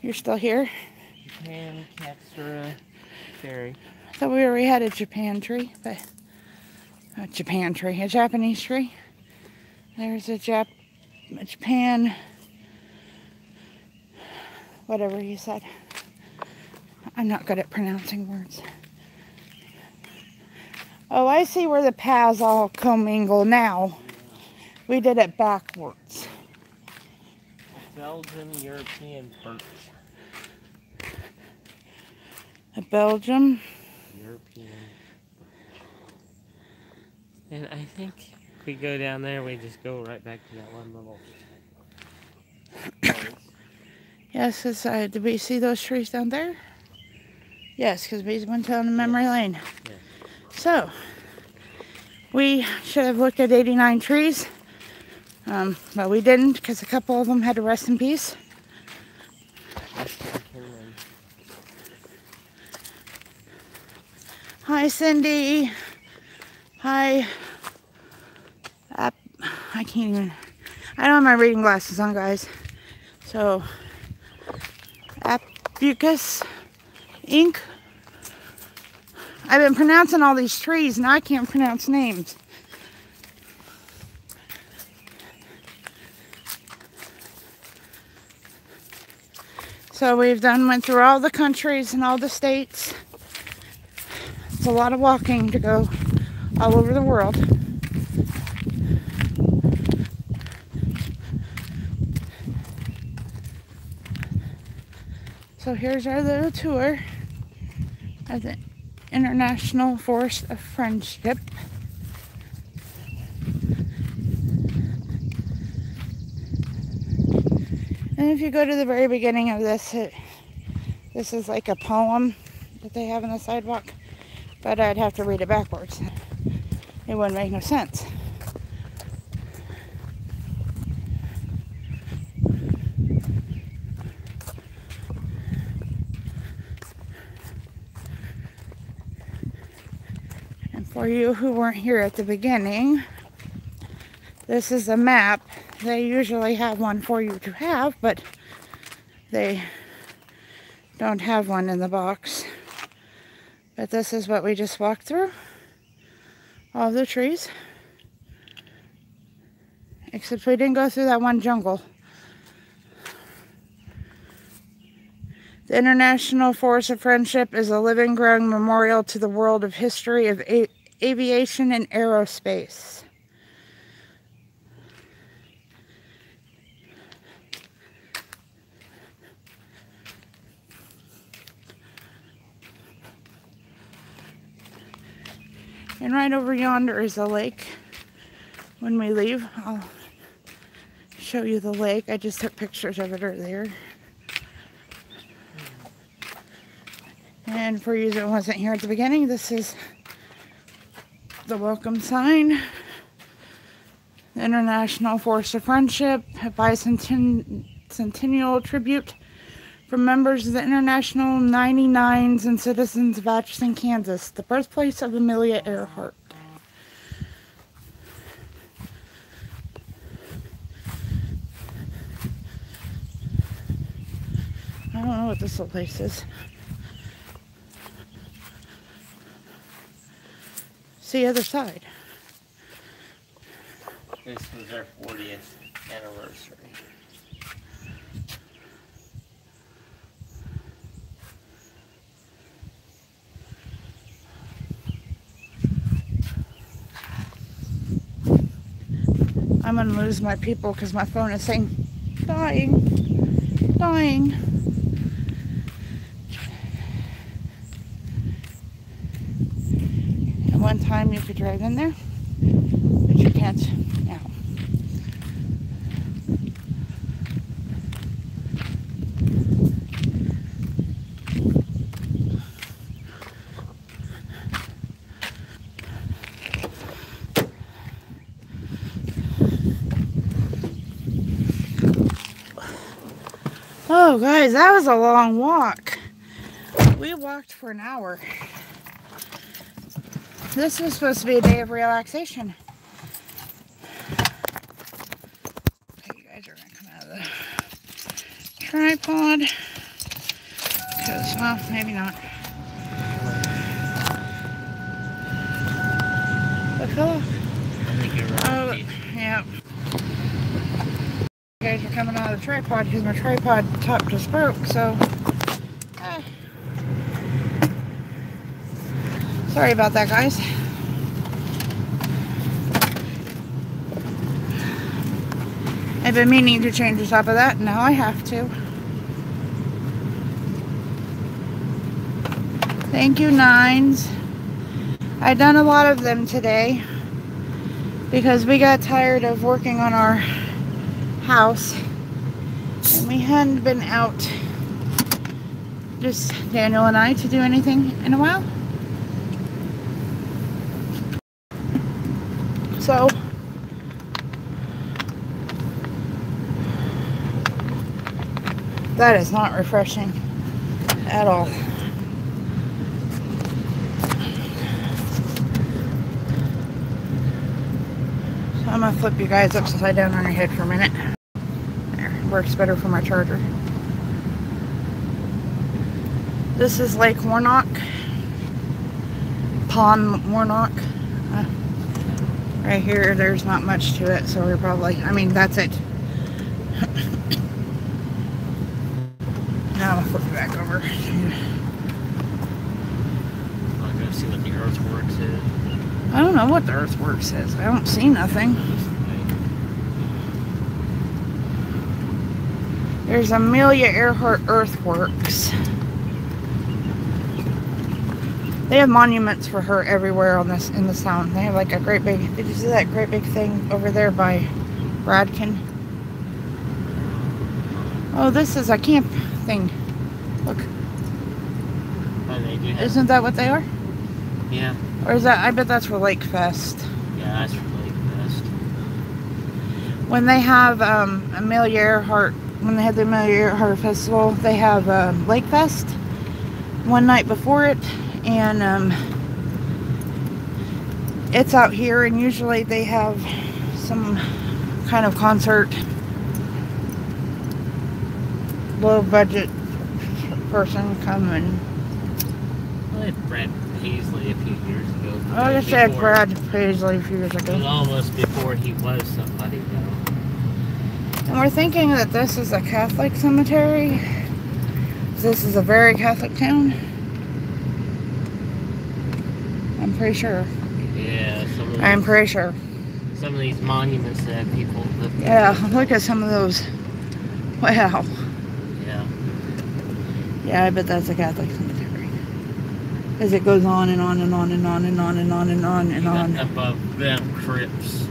you're still here. Japan Katsura cherry. I thought we already had a Japan tree, but a Japanese tree. There's a Japan, whatever you said. I'm not good at pronouncing words. Oh, I see where the paths all commingle now. We did it backwards. Belgian European birch. A Belgium. European. And I think if we go down there, we just go right back to that one little place. Yes, did we see those trees down there? Yes, because we went down the memory lane. Yeah. So, we should have looked at 89 trees, but we didn't because a couple of them had to rest in peace. Hi, Cindy. Hi. I can't even. I don't have my reading glasses on, guys. So, Apucus Inc. I've been pronouncing all these trees, now I can't pronounce names. So we've went through all the countries and all the states. It's a lot of walking to go all over the world. So here's our little tour of the International Forest of Friendship. And if you go to the very beginning of this, this is like a poem that they have on the sidewalk, but I'd have to read it backwards. It wouldn't make no sense. And for you who weren't here at the beginning, this is a map. They usually have one for you to have, but they don't have one in the box. But this is what we just walked through. All the trees. Except we didn't go through that one jungle. The International Forest of Friendship is a living, growing memorial to the world of history of aviation and aerospace. And right over yonder is a lake. When we leave, I'll show you the lake. I just took pictures of it earlier. And for you that wasn't here at the beginning, this is the welcome sign. The International Forest of Friendship, a bicentennial tribute from members of the International 99s and citizens of Atchison, Kansas, the birthplace of Amelia Earhart. I don't know what this little place is. It's the other side. This was their 40th anniversary. I'm gonna lose my people because my phone is saying dying, dying. At one time you could drive in there, but you can't now. Oh guys, that was a long walk. We walked for an hour. This was supposed to be a day of relaxation. Okay, you guys are gonna come out of the tripod. Because, well, maybe not. What fell off? Oh, yeah. You guys are coming out of the tripod because my tripod top just broke, so sorry about that, guys. I've been meaning to change the top of that, and now I have to. Thank you, Nines. I've done a lot of them today because we got tired of working on our house and we hadn't been out, just Daniel and I, to do anything in a while. So that is not refreshing at all. So I'm gonna flip you guys upside down on your head for a minute. There, works better for my charger. This is Lake Warnock, Pond Warnock. Right here, there's not much to it, so we're probably, I mean, that's it. Now back over. I'll go see what the earthworks is. I don't know what the earthworks is. I don't see nothing. There's Amelia Earhart Earthworks. They have monuments for her everywhere on this in this town. They have like a great big. Did you see that great big thing over there by Bradkin? Oh, this is a camp thing. Look. Oh, they do have. Isn't that what they are? Yeah. Or is that? I bet that's for Lake Fest. Yeah, that's for Lake Fest. When they have Amelia Earhart, when they have the Amelia Earhart Festival, they have Lake Fest one night before it, and it's out here, and usually they have some kind of concert, low budget person come and. Well, they had Brad Paisley a few years ago. I just said Brad Paisley a few years It was ago. almost before he was somebody, though. And we're thinking that this is a Catholic cemetery. This is a very Catholic town. I'm pretty sure. Yeah, I'm pretty sure. Some of these monuments that have people live. Yeah, look at some of those. Wow. Yeah. Yeah, I bet that's a Catholic cemetery. As it goes on and on and on and on and on and on and on and on. Above them, crypts.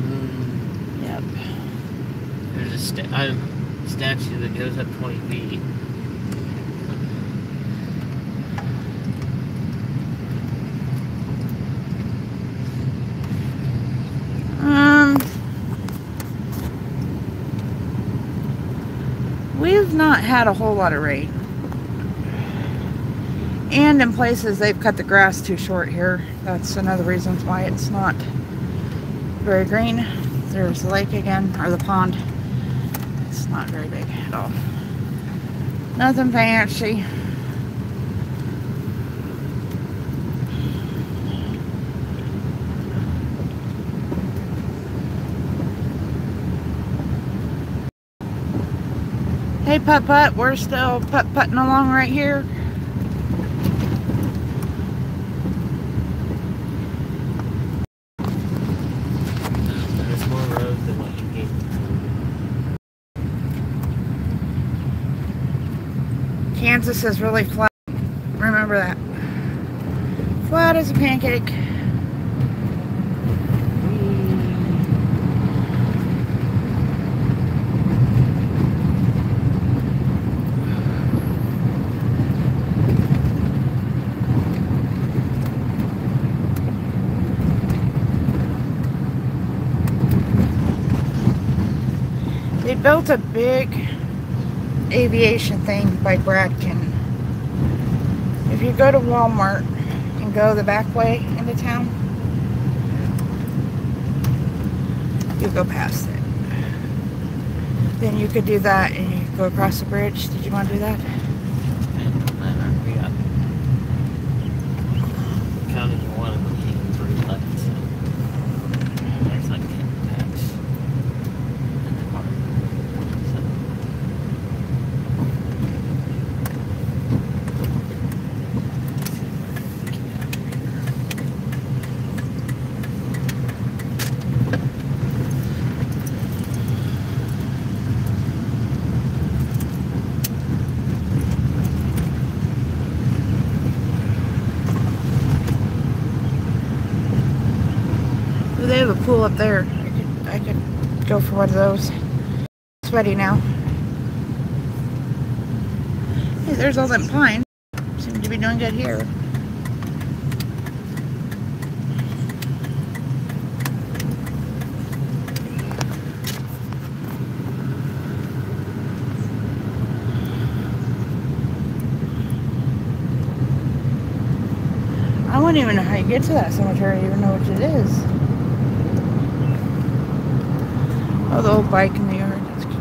Yep. There's a statue that goes up 20 feet. We've not had a whole lot of rain. And in places they've cut the grass too short here. That's another reason why it's not very green. There's the lake again, or the pond. It's not very big at all. Nothing fancy. Hey Putt-Putt, we're still putt-putting along right here. There's more roads than what you came. Kansas is really flat. Remember that. Flat as a pancake. They built a big aviation thing by Bradkin. If you go to Walmart and go the back way into town, you go past it. Then you could do that and you could go across the bridge. Did you want to do that? We got counting one of them came 3 left, so there's like 10 packs in the car. They have a pool up there. I could go for one of those. Sweaty now. Hey, there's all them pines. Seem to be doing good here. I wouldn't even know how you get to that cemetery, even know what it is. Oh, the old bike in the yard. That's cute.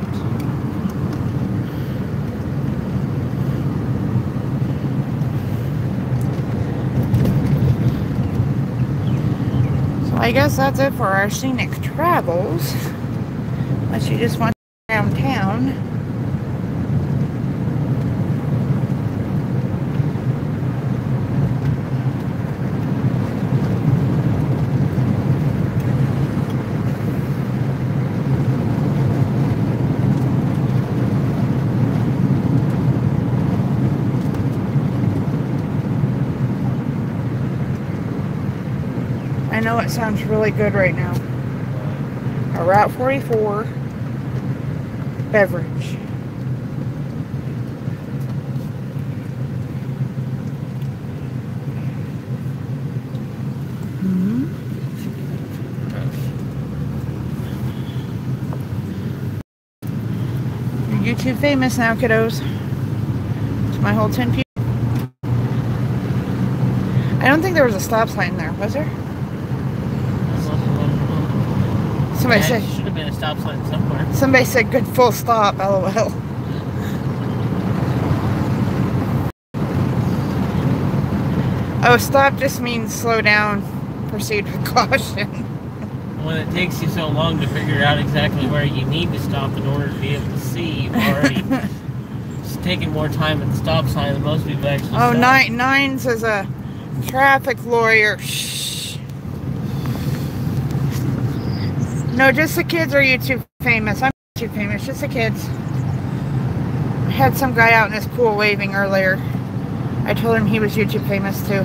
So I guess that's it for our scenic travels. Unless you just want to go around town. I know it sounds really good right now. A Route 44 beverage. You're YouTube famous now, kiddos. It's my whole 10 people. I don't think there was a stop sign there, was there? Somebody said should have been a stop sign somewhere. Somebody said good full stop, lol. Oh, stop just means slow down. Proceed with caution. When it takes you so long to figure out exactly where you need to stop in order to be able to see, you've already it's taking more time at the stop sign than most people actually Oh, stop. Nines is a traffic lawyer. Shh. No, just the kids are YouTube famous. I'm YouTube famous, just the kids. I had some guy out in his pool waving earlier. I told him he was YouTube famous too.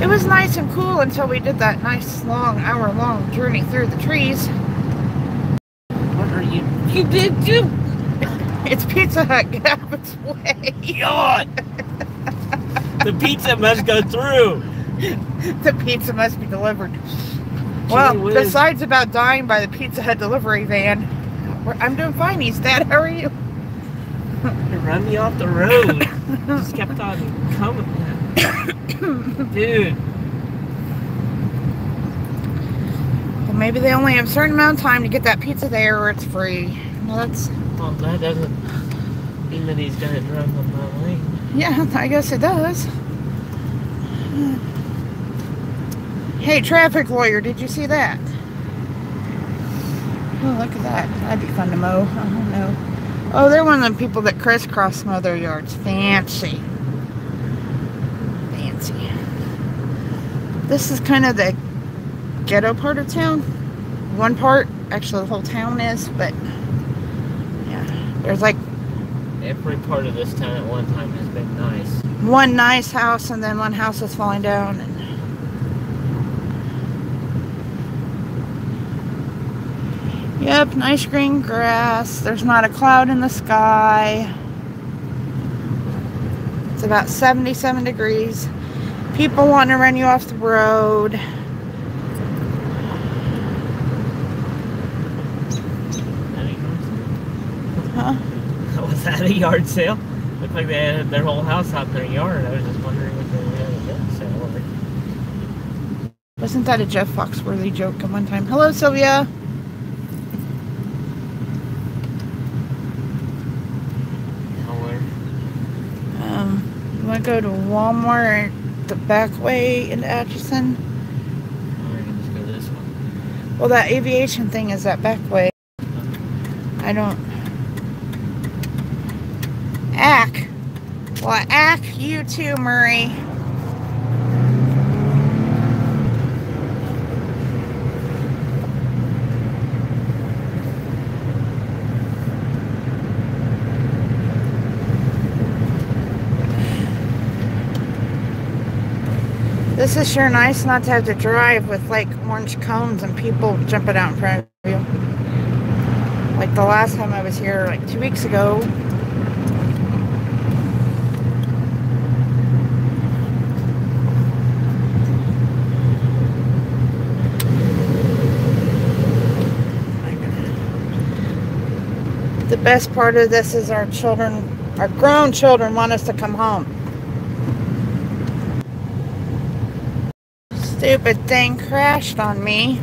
It was nice and cool until we did that nice long hour-long journey through the trees. What are you? You did too. It's Pizza Hut. Get out of its way. God. The pizza must go through. The pizza must be delivered. Well, besides about dying by the Pizza Hut delivery van, I'm doing fine, Dad. How are you? You run me off the road. Just kept on coming. Dude. Well, maybe they only have a certain amount of time to get that pizza there or it's free. Well, that doesn't mean that he's gonna drive on my lane. Yeah, I guess it does. Hey, traffic lawyer, did you see that? Oh, look at that. That'd be fun to mow. I don't know. Oh, they're one of the people that crisscross mow their yards. Fancy. Fancy. This is kind of the ghetto part of town. One part, actually the whole town is, but yeah, there's like every part of this town at one time has been nice. One nice house and then one house is falling down. And yep, nice green grass. There's not a cloud in the sky. It's about 77 degrees. People want to run you off the road. Huh? Was that a yard sale? Looked like they had their whole house out in their yard. I was just wondering if they had a yard sale. Wasn't that a Jeff Foxworthy joke at one time? Hello, Sylvia. You want to go to Walmart the back way in Atchison? Or you can just go this one. Well, that aviation thing is that back way. I don't... Ack. Well, ack you too, Murray. This is sure nice not to have to drive with like orange cones and people jumping out in front of you. Like the last time I was here, like 2 weeks ago. The best part of this is our children, our grown children want us to come home. Stupid thing crashed on me.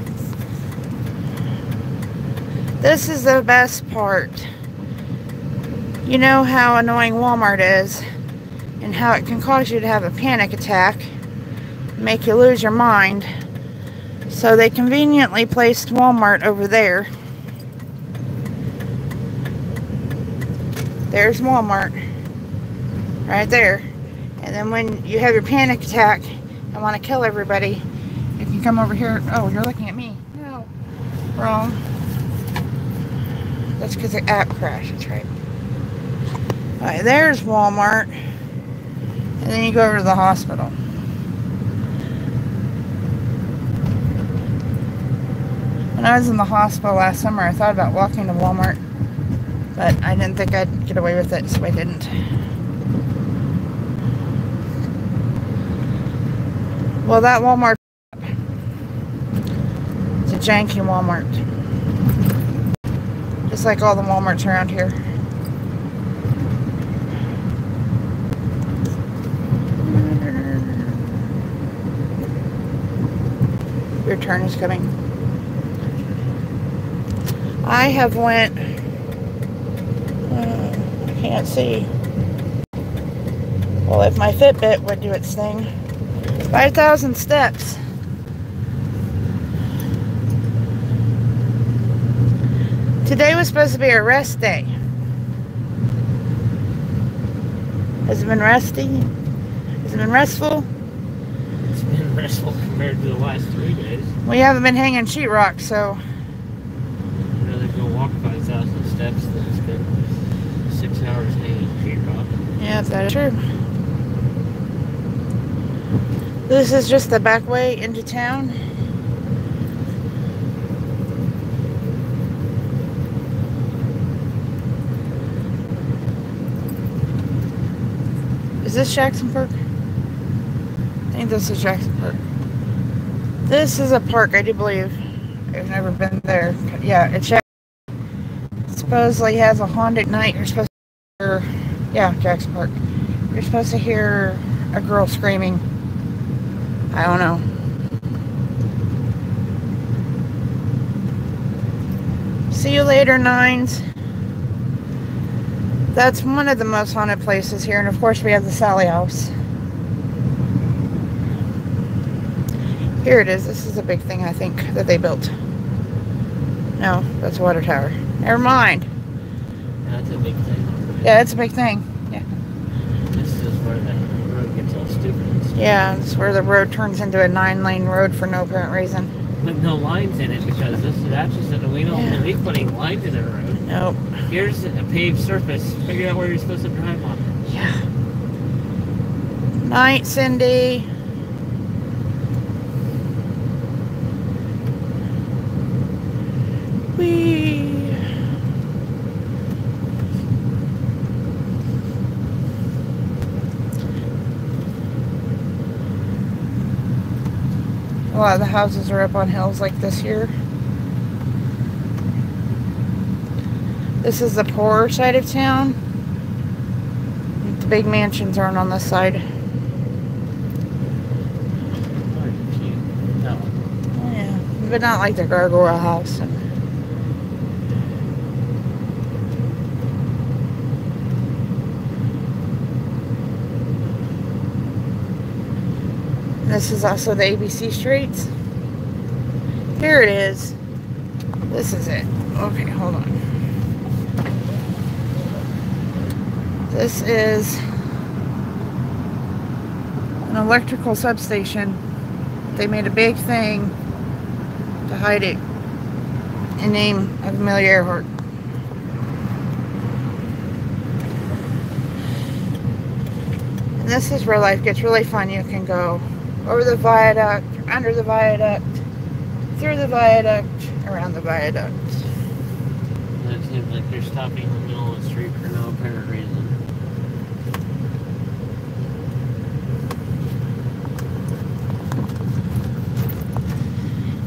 This is the best part. You know how annoying Walmart is and how it can cause you to have a panic attack, make you lose your mind. So they conveniently placed Walmart over there. There's Walmart right there. And then when you have your panic attack and want to kill everybody, you can come over here. Oh, you're looking at me. No. Wrong. That's because the app crashed. That's right. Alright, there's Walmart. And then you go over to the hospital. When I was in the hospital last summer, I thought about walking to Walmart. But I didn't think I'd get away with it, so I didn't. Well, that Walmart, it's a janky Walmart. Just like all the Walmarts around here. Your turn is coming. I have went, I can't see. Well, if my Fitbit would do its thing. 5,000 steps. Today was supposed to be a rest day. Has it been resty? Has it been restful? It's been restful compared to the last 3 days. We haven't been hanging sheetrock, so. I'd rather go walk 5,000 steps than spend 6 hours hanging sheetrock. Yeah, that is true. This is just the back way into town. Is this Jackson Park? I think this is Jackson Park. This is a park, I do believe. I've never been there. Yeah, it's supposedly has a haunted night. You're supposed to hear, yeah, Jackson Park. You're supposed to hear a girl screaming. I don't know. See you later, Nines. That's one of the most haunted places here. And of course we have the Sally House. Here it is. This is a big thing, I think, that they built. No, that's a water tower. Never mind. That's a big thing. Yeah, it's a big thing. Yeah. This is where the road gets all stupid and stuff. Yeah, it's where the road turns into a 9-lane road for no apparent reason. With no lines in it, because that's just that we don't believe putting lines in a road. Nope. Here's a paved surface. Figure out where you're supposed to drive on. Yeah. Night, Cindy. Whee. A lot of the houses are up on hills like this here. This is the poorer side of town. The big mansions aren't on this side. No. Yeah, but not like the Gargoyle House. This is also the ABC Streets. Here it is. This is it. Okay, hold on. This is an electrical substation. They made a big thing to hide it in name of Amelia Earhart. And this is where life gets really fun. You can go over the viaduct, under the viaduct, through the viaduct, around the viaduct. It seems like you're stopping in the middle of the street for no apparent reason.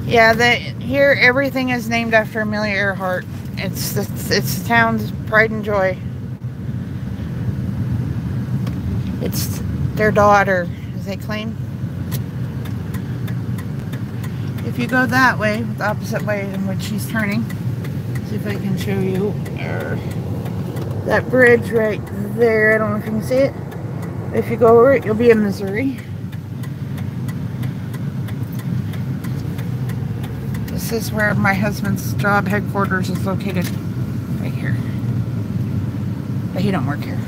Yeah, here everything is named after Amelia Earhart. It's the town's pride and joy. It's their daughter, as they claim. If you go that way, the opposite way in which she's turning, see if I can show you that bridge right there. I don't know if you can see it. If you go over it, you'll be in Missouri. This is where my husband's job headquarters is located, right here. But he don't work here.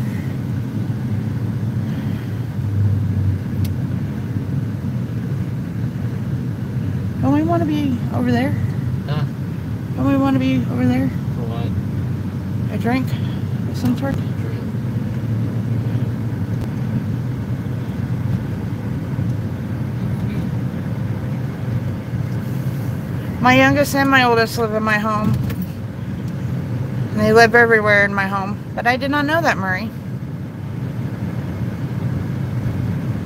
Don't we want to be over there? Huh? Don't we want to be over there? For what? A drink of some sort? My youngest and my oldest live in my home. And they live everywhere in my home. But I did not know that, Murray.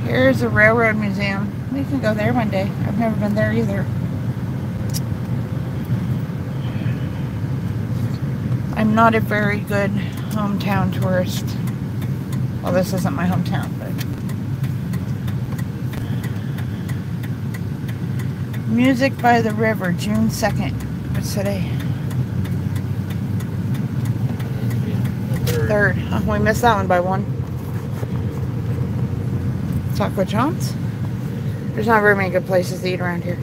Here's a railroad museum. We can go there one day. I've never been there either. I'm not a very good hometown tourist. Well, this isn't my hometown, but... Music by the River, June 2nd. What's today? 3rd. Oh, we missed that one by one. Taco John's? There's not very many good places to eat around here.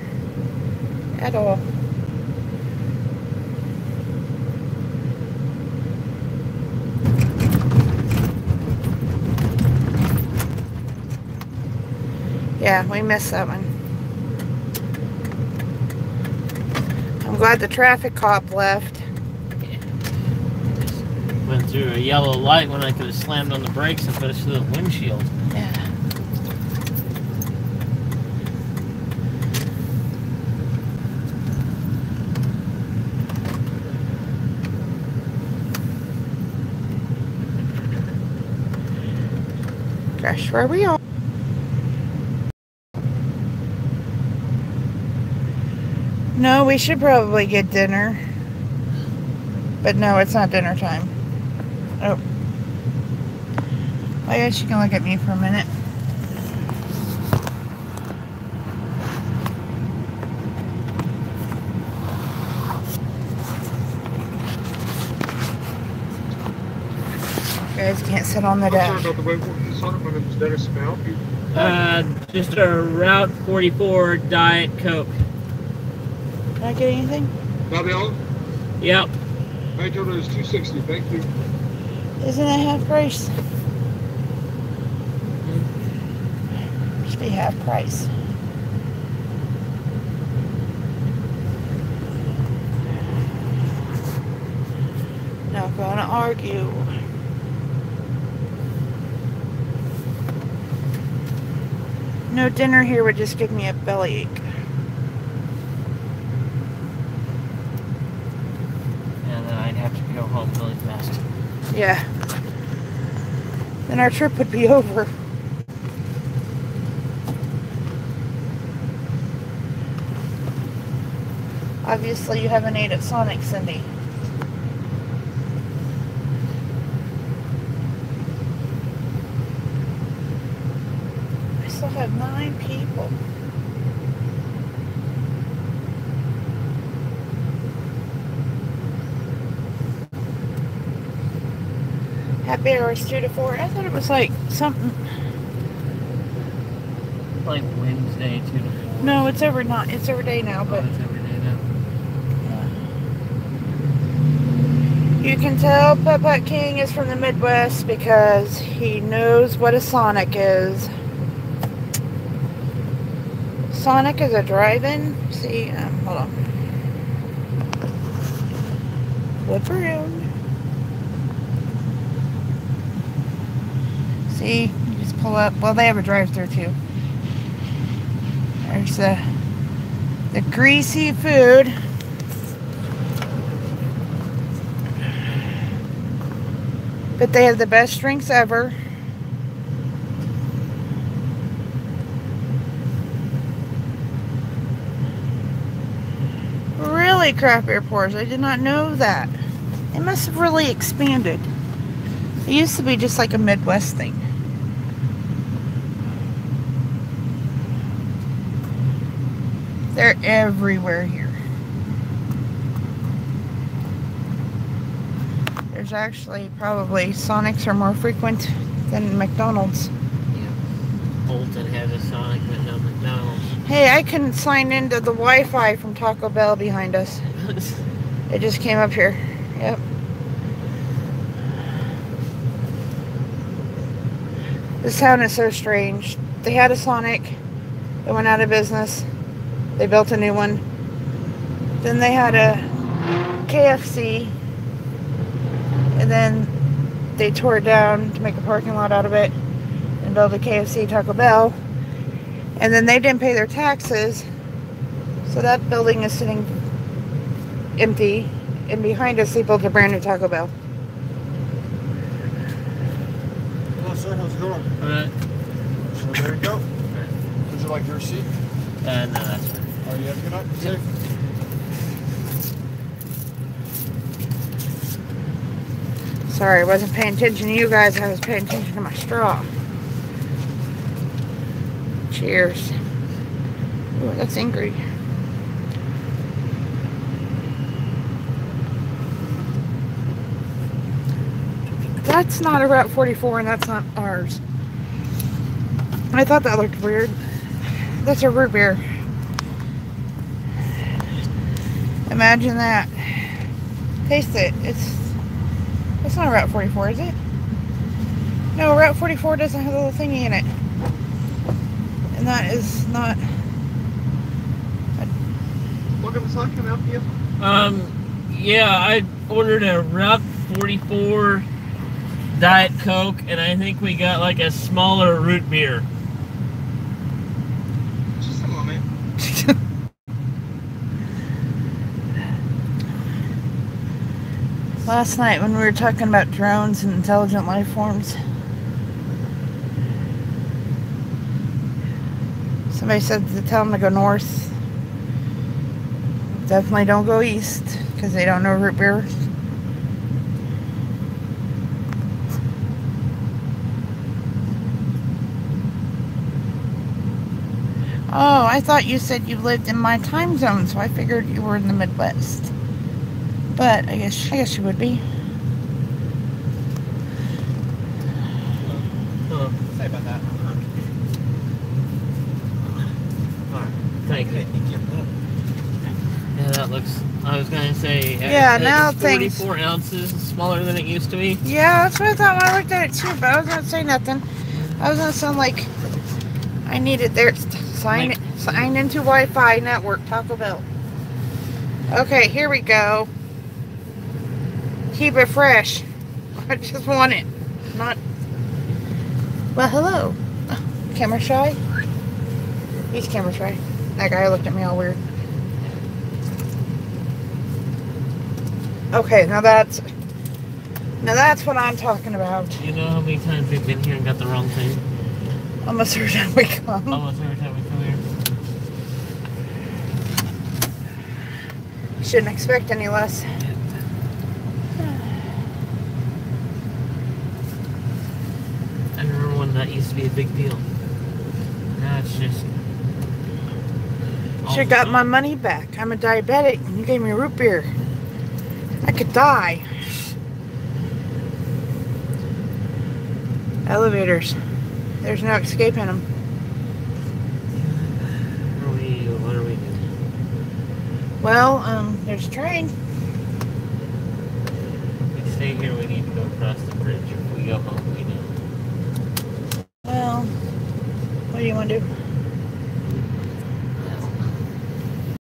At all. Yeah, we missed that one. I'm glad the traffic cop left. Yeah. Just went through a yellow light when I could have slammed on the brakes and put us through the windshield. Yeah. Gosh, where are we all? No, we should probably get dinner. But no, it's not dinner time. Oh. I guess you can look at me for a minute. You guys can't sit on the dash. I'm sorry about the way you saw it. My name is Dennis Smell. Just a Route 44 Diet Coke. Did I get anything? Bobby all? Yep. I told her it was $2.60. Thank you. Isn't it half price? Should be half price. Not gonna argue. No dinner here would just give me a bellyache. And then I'd have to go home really fast. Yeah. Then our trip would be over. Obviously you haven't ate at Sonic, Cindy. I still have 9 people. Happy hours 2 to 4. I thought it was like something. Like Wednesday, 2 to 4. No, it's over not. It's over day now, but It's every day now. you can tell Pet King is from the Midwest because he knows what a Sonic is. Sonic is a drive-in. See, hold on. Flip around. See, you just pull up. Well, they have a drive-thru too. There's the greasy food. But they have the best drinks ever. Really craft beer pours. I did not know that. It must have really expanded. It used to be just like a Midwest thing. They're everywhere here. There's actually probably Sonics are more frequent than McDonald's. Yeah. Bolton has a Sonic, but no McDonald's. Hey, I couldn't sign into the Wi-Fi from Taco Bell behind us. It just came up here. Yep. This town is so strange. They had a Sonic. It went out of business. They built a new one. Then they had a KFC. And then they tore it down to make a parking lot out of it and build a KFC Taco Bell. And then they didn't pay their taxes. So that building is sitting empty. And behind us, they built a brand new Taco Bell. Hello, sir. How's it going? Alright. So there you go. Would you like your receipt? No, that's fine. Oh, you have a good night. Safe. Sorry, I wasn't paying attention to you guys. I was paying attention to my straw. Cheers. Ooh, that's angry. That's not a Route 44 and that's not ours. I thought that looked weird. That's a root beer. Imagine that. Taste it. It's not Route 44, is it? No, Route 44 doesn't have a little thingy in it. And that is not... Welcome inside. Can I help you? Yeah, I ordered a Route 44 Diet Coke, and I think we got like a smaller root beer. Just a moment. Last night when we were talking about drones and intelligent life forms, somebody said to tell them to go north. Definitely don't go east, because they don't know root beer. Oh, I thought you said you lived in my time zone, so I figured you were in the Midwest. But I guess you would be. Hello. Sorry about that. Alright, thank you. Yeah, that looks... I was gonna say... Yeah, now it's things... 44 ounces, smaller than it used to be. Yeah, that's what I thought when I looked at it too, but I was gonna say nothing. I was gonna sound like I needed there. Sign into Wi-Fi network, Taco Bell. Okay, here we go. Keep it fresh. I just want it. Not... Well, hello. Oh, camera shy? He's camera shy. That guy looked at me all weird. Okay, now that's what I'm talking about. You know how many times we've been here and got the wrong thing? Almost every time we come. Almost every time we come here. Shouldn't expect any less. I remember when that used to be a big deal. Now it's just... Should've got my money back. I'm a diabetic and you gave me root beer. I could die. Elevators. There's no escaping them. What are we doing? Well, there's a train. If we stay here, we need to go across the bridge. If we go home, we know. Well, what do you want to do?